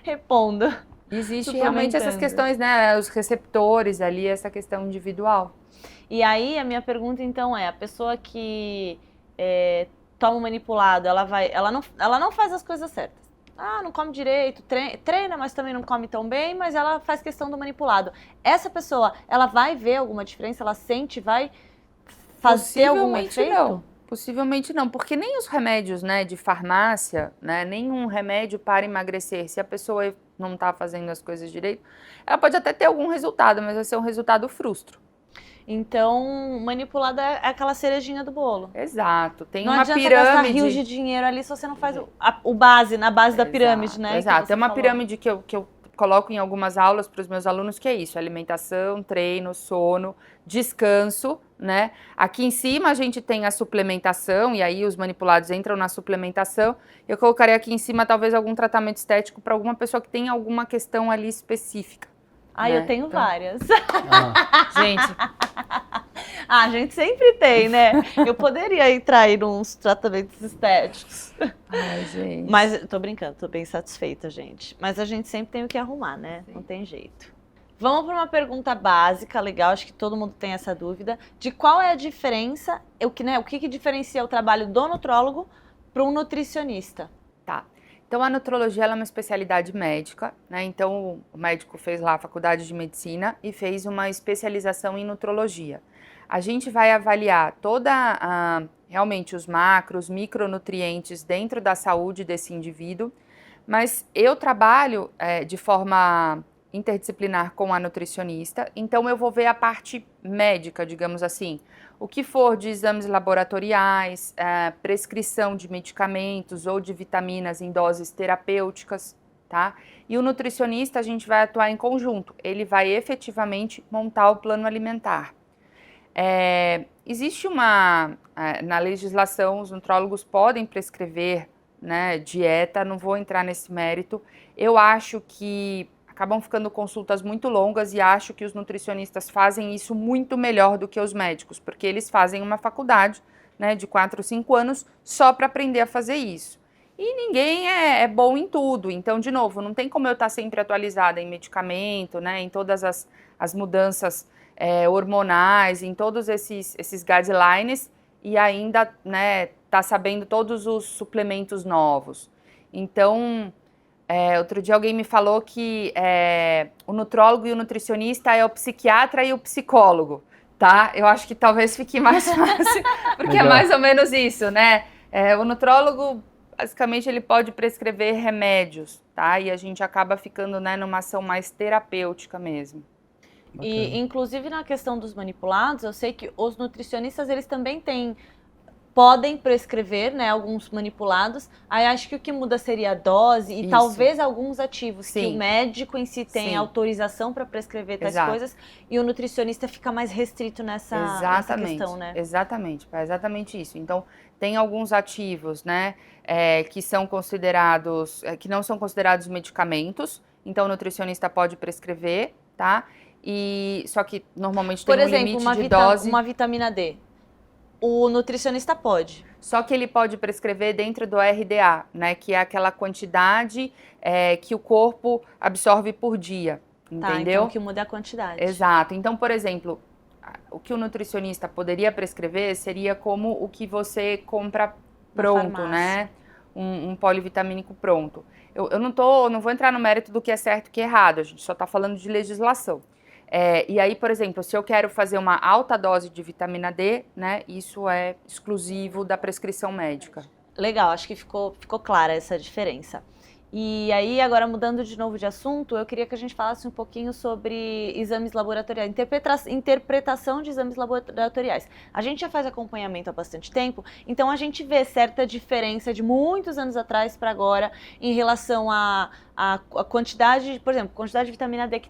Repondo. Existe realmente essas questões, né? Os receptores ali, essa questão individual. E aí, a minha pergunta, então, é, a pessoa que toma um manipulado, ela não faz as coisas certas. Ah, não come direito, treina, mas também não come tão bem, mas ela faz questão do manipulado. Essa pessoa, ela vai ver alguma diferença? Ela sente, vai fazer algum efeito? Não. Possivelmente não, porque nem os remédios, né, de farmácia, né, nenhum remédio para emagrecer, se a pessoa não está fazendo as coisas direito, ela pode até ter algum resultado, mas vai ser um resultado frustro. Então, manipulado é aquela cerejinha do bolo. Exato. Tem não uma adianta pirâmide. Gastar rios de dinheiro ali se você não faz o base, na base da pirâmide, né? Exato. Tem uma pirâmide que eu coloco em algumas aulas para os meus alunos, que é isso: alimentação, treino, sono, descanso, né? Aqui em cima a gente tem a suplementação, e aí os manipulados entram na suplementação. Eu colocaria aqui em cima talvez algum tratamento estético para alguma pessoa que tem alguma questão ali específica. Né? Eu tenho várias. Gente... A gente sempre tem, né? Eu poderia entrar aí nos tratamentos estéticos. Ai, gente. Mas, tô brincando, tô bem satisfeita, gente. Mas a gente sempre tem o que arrumar, né? Sim. Não tem jeito. Vamos para uma pergunta básica, legal, acho que todo mundo tem essa dúvida, de qual é a diferença, o que diferencia o trabalho do nutrólogo para um nutricionista? Tá. Então, a nutrologia ela é uma especialidade médica, né? Então, o médico fez lá a faculdade de medicina e fez uma especialização em nutrologia. A gente vai avaliar realmente os macros, micronutrientes dentro da saúde desse indivíduo, mas eu trabalho de forma interdisciplinar com a nutricionista, então eu vou ver a parte médica, digamos assim, o que for de exames laboratoriais, prescrição de medicamentos ou de vitaminas em doses terapêuticas, tá? E o nutricionista a gente vai atuar em conjunto, ele vai efetivamente montar o plano alimentar. Existe na legislação, os nutrólogos podem prescrever, né, dieta, não vou entrar nesse mérito. Eu acho que acabam ficando consultas muito longas e acho que os nutricionistas fazem isso muito melhor do que os médicos, porque eles fazem uma faculdade, né, de 4 ou 5 anos só para aprender a fazer isso. E ninguém é bom em tudo, então, de novo, não tem como eu estar sempre atualizada em medicamento, né, em todas as mudanças hormonais, em todos esses guidelines e ainda, né, tá sabendo todos os suplementos novos. Então, outro dia alguém me falou que o nutrólogo e o nutricionista é o psiquiatra e o psicólogo, tá? Eu acho que talvez fique mais fácil, porque é mais ou menos isso, né? O nutrólogo, basicamente, ele pode prescrever remédios, tá? E a gente acaba ficando, né, numa ação mais terapêutica mesmo. E, inclusive, na questão dos manipulados, eu sei que os nutricionistas, eles também podem prescrever, né, alguns manipulados. Aí acho que o que muda seria a dose e talvez alguns ativos. Sim. Que o médico em si tem autorização para prescrever tais coisas e o nutricionista fica mais restrito nessa questão, né? Exatamente, é exatamente isso. Então, tem alguns ativos, né, que são considerados, que não são considerados medicamentos, então o nutricionista pode prescrever, tá? E só que normalmente tem um limite de dose. Uma vitamina D. O nutricionista pode. Só que ele pode prescrever dentro do RDA, né? Que é aquela quantidade que o corpo absorve por dia, entendeu? Tá, então o que muda é a quantidade. Exato. Então, por exemplo, o que o nutricionista poderia prescrever seria como o que você compra pronto, né? Um polivitamínico pronto. Eu não vou entrar no mérito do que é certo e que é errado, a gente só está falando de legislação. E aí, por exemplo, se eu quero fazer uma alta dose de vitamina D, né, isso é exclusivo da prescrição médica. Legal, acho que ficou clara essa diferença. E aí, agora mudando de novo de assunto, eu queria que a gente falasse um pouquinho sobre exames laboratoriais, interpretação de exames laboratoriais. A gente já faz acompanhamento há bastante tempo, então a gente vê certa diferença de muitos anos atrás para agora em relação a quantidade, por exemplo, quantidade de vitamina D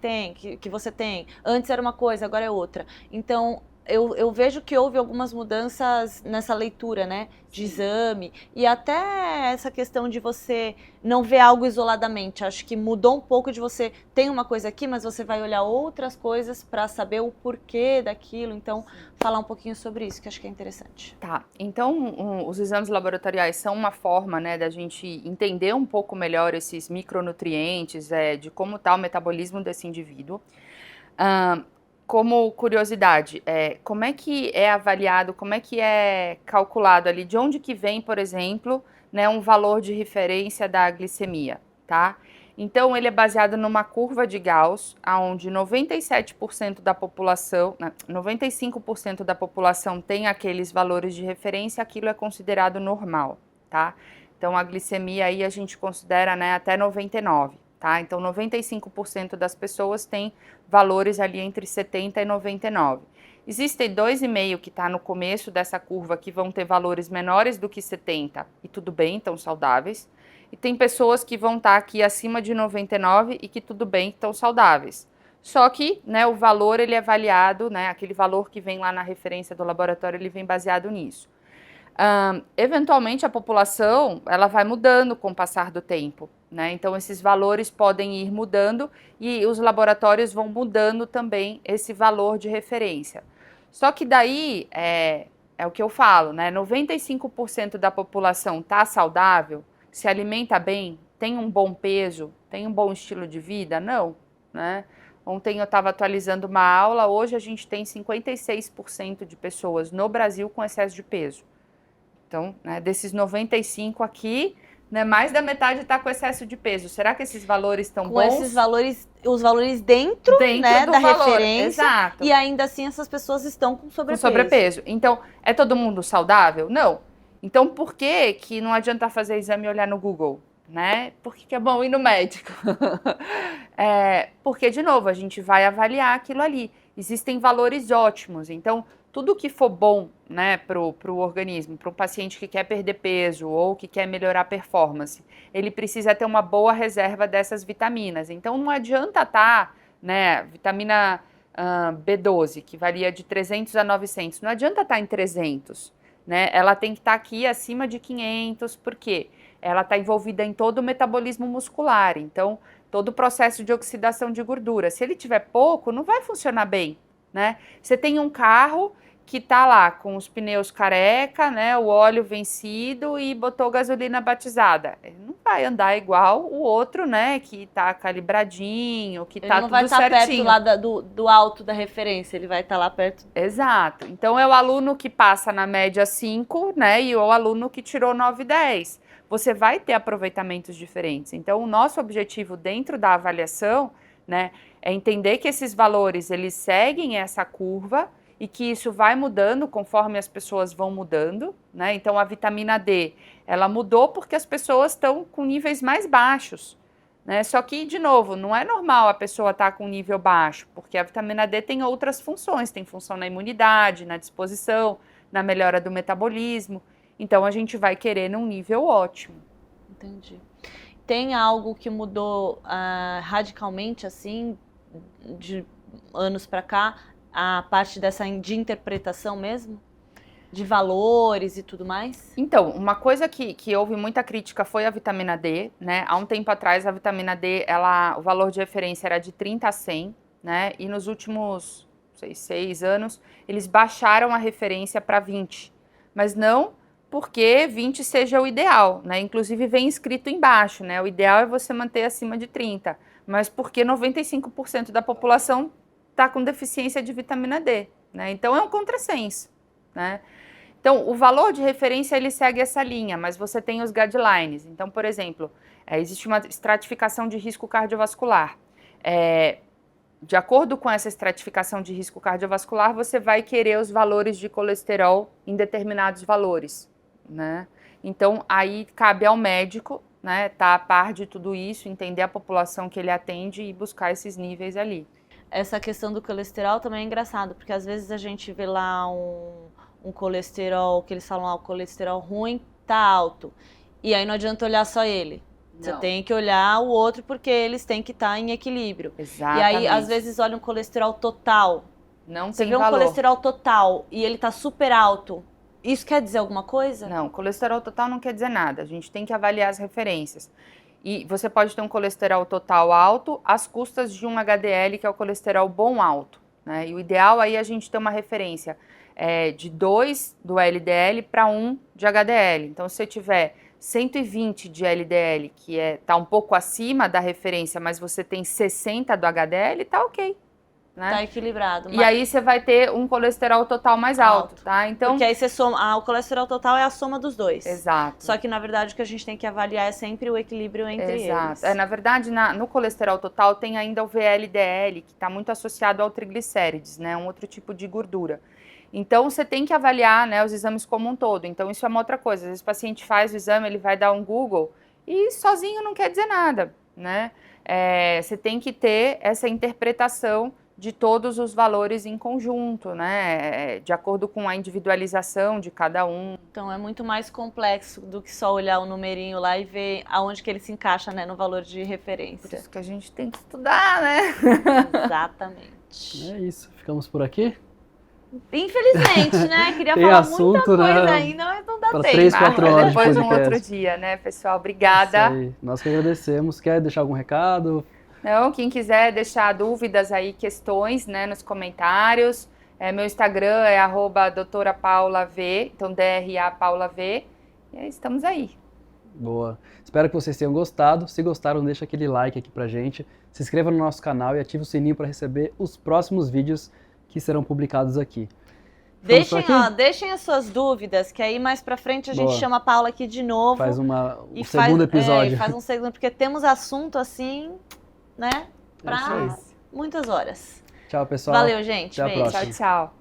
que você tem. Antes era uma coisa, agora é outra. Então, eu vejo que houve algumas mudanças nessa leitura, né, de exame, e até essa questão de você não ver algo isoladamente. Acho que mudou um pouco de você, tem uma coisa aqui, mas você vai olhar outras coisas para saber o porquê daquilo. Então, falar um pouquinho sobre isso, que acho que é interessante. Tá, então os exames laboratoriais são uma forma, né, da gente entender um pouco melhor esses micronutrientes, de como está o metabolismo desse indivíduo. Como curiosidade, como é que é avaliado, como é que é calculado ali, de onde que vem, por exemplo, né, um valor de referência da glicemia, tá? Então, ele é baseado numa curva de Gauss, onde 97% da população, 95% da população tem aqueles valores de referência, aquilo é considerado normal, tá? Então, a glicemia aí a gente considera, né, até 99, tá? Então, 95% das pessoas têm valores ali entre 70 e 99. Existem 2,5 que está no começo dessa curva que vão ter valores menores do que 70 e tudo bem, estão saudáveis. E tem pessoas que vão estar aqui acima de 99 e que tudo bem, estão saudáveis. Só que, né, o valor ele é avaliado, né, aquele valor que vem lá na referência do laboratório, ele vem baseado nisso. Eventualmente a população ela vai mudando com o passar do tempo, né? Então esses valores podem ir mudando e os laboratórios vão mudando também esse valor de referência. Só que daí é o que eu falo, né? 95% da população está saudável, se alimenta bem, tem um bom peso, tem um bom estilo de vida? Não, né? Ontem eu estava atualizando uma aula, hoje a gente tem 56% de pessoas no Brasil com excesso de peso. Então, né, desses 95 aqui, né, mais da metade está com excesso de peso. Será que esses valores estão bons? Com esses valores, os valores dentro né, da valor, referência. Exato. E ainda assim essas pessoas estão com sobrepeso. Com sobrepeso. Então, é todo mundo saudável? Não. Então, por que não adianta fazer exame e olhar no Google? Né? Por que é bom ir no médico? Porque, de novo, a gente vai avaliar aquilo ali. Existem valores ótimos. Então, tudo que for bom, né, pro organismo, para um paciente que quer perder peso ou que quer melhorar a performance, ele precisa ter uma boa reserva dessas vitaminas. Então, não adianta né, vitamina B12, que varia de 300 a 900, não adianta estar em 300, né? Ela tem que estar aqui acima de 500, por quê? Ela está envolvida em todo o metabolismo muscular, então, todo o processo de oxidação de gordura. Se ele tiver pouco, não vai funcionar bem, né? Você tem um carro que tá lá com os pneus careca, né, o óleo vencido e botou gasolina batizada. Ele não vai andar igual o outro, né, que tá calibradinho, que tá tudo certinho. Ele não vai estar perto lá do alto da referência, ele vai estar lá perto. Exato. Então é o aluno que passa na média 5, né, e o aluno que tirou 9 e 10. Você vai ter aproveitamentos diferentes. Então o nosso objetivo dentro da avaliação, né, é entender que esses valores, eles seguem essa curva e que isso vai mudando conforme as pessoas vão mudando, né? Então, a vitamina D, ela mudou porque as pessoas estão com níveis mais baixos, né? Só que, de novo, não é normal a pessoa estar com nível baixo, porque a vitamina D tem outras funções, tem função na imunidade, na disposição, na melhora do metabolismo. Então, a gente vai querer num nível ótimo. Entendi. Tem algo que mudou radicalmente, assim, de anos para cá, a parte de interpretação mesmo? De valores e tudo mais? Então, uma coisa que houve muita crítica foi a vitamina D, né? Há um tempo atrás, a vitamina D, o valor de referência era de 30 a 100, né? E nos últimos 6 anos, eles baixaram a referência para 20. Mas não porque 20 seja o ideal, né? Inclusive vem escrito embaixo, né? O ideal é você manter acima de 30, mas porque 95% da população está com deficiência de vitamina D, né? Então é um contrassenso, né? Então o valor de referência ele segue essa linha, mas você tem os guidelines. Então, por exemplo, existe uma estratificação de risco cardiovascular. De acordo com essa estratificação de risco cardiovascular, você vai querer os valores de colesterol em determinados valores, né? Então aí cabe ao médico, né, tá a par de tudo isso, entender a população que ele atende e buscar esses níveis ali. Essa questão do colesterol também é engraçado, porque às vezes a gente vê lá um colesterol, que eles falam, o colesterol ruim tá alto, e aí não adianta olhar só ele. Não. Você tem que olhar o outro porque eles têm que estar em equilíbrio. Exatamente. E aí, às vezes, olha um colesterol total. Não Você tem vê um valor. colesterol total e ele tá super alto, isso quer dizer alguma coisa? Não, colesterol total não quer dizer nada. A gente tem que avaliar as referências. E você pode ter um colesterol total alto às custas de um HDL, que é o colesterol bom alto, né? E o ideal aí é a gente ter uma referência de 2 do LDL para 1 de HDL. Então, se você tiver 120 de LDL, que tá um pouco acima da referência, mas você tem 60 do HDL, tá ok. Né? Tá equilibrado. E aí você vai ter um colesterol total mais alto, tá? Então, porque aí você soma, o colesterol total é a soma dos dois. exato. Só que, na verdade, o que a gente tem que avaliar é sempre o equilíbrio entre eles. Na verdade, no colesterol total tem ainda o VLDL, que está muito associado ao triglicérides, né? Um outro tipo de gordura. Então, você tem que avaliar, né, os exames como um todo. Então, isso é uma outra coisa. Às vezes o paciente faz o exame, ele vai dar um Google e sozinho não quer dizer nada, né? Você tem que ter essa interpretação de todos os valores em conjunto, né? De acordo com a individualização de cada um. Então é muito mais complexo do que só olhar o numerinho lá e ver aonde que ele se encaixa, né, no valor de Por referência. isso que a gente tem que estudar, né? Exatamente. É isso, ficamos por aqui. Infelizmente, né? Queria Tem falar assunto, muita coisa né? ainda, mas não dá Para tempo. 3, 4 horas de Depois um podcast. outro dia, né, pessoal? Obrigada. Isso aí. Nós que agradecemos. Quer deixar algum recado? Não, quem quiser deixar dúvidas aí, questões, né, nos comentários. Meu Instagram é @doutorapaulavv, então DRA Paula V. E aí, estamos aí. Boa. Espero que vocês tenham gostado. Se gostaram, deixa aquele like aqui pra gente. Se inscreva no nosso canal e ative o sininho para receber os próximos vídeos que serão publicados aqui. Deixem as suas dúvidas, que aí mais pra frente a gente Boa. chama a Paula aqui de novo. Faz um segundo episódio. Faz um segundo, porque temos assunto assim, né, É isso pra aí. muitas horas. Tchau, pessoal. Valeu, gente. Até a Beijo. próxima. Tchau, tchau.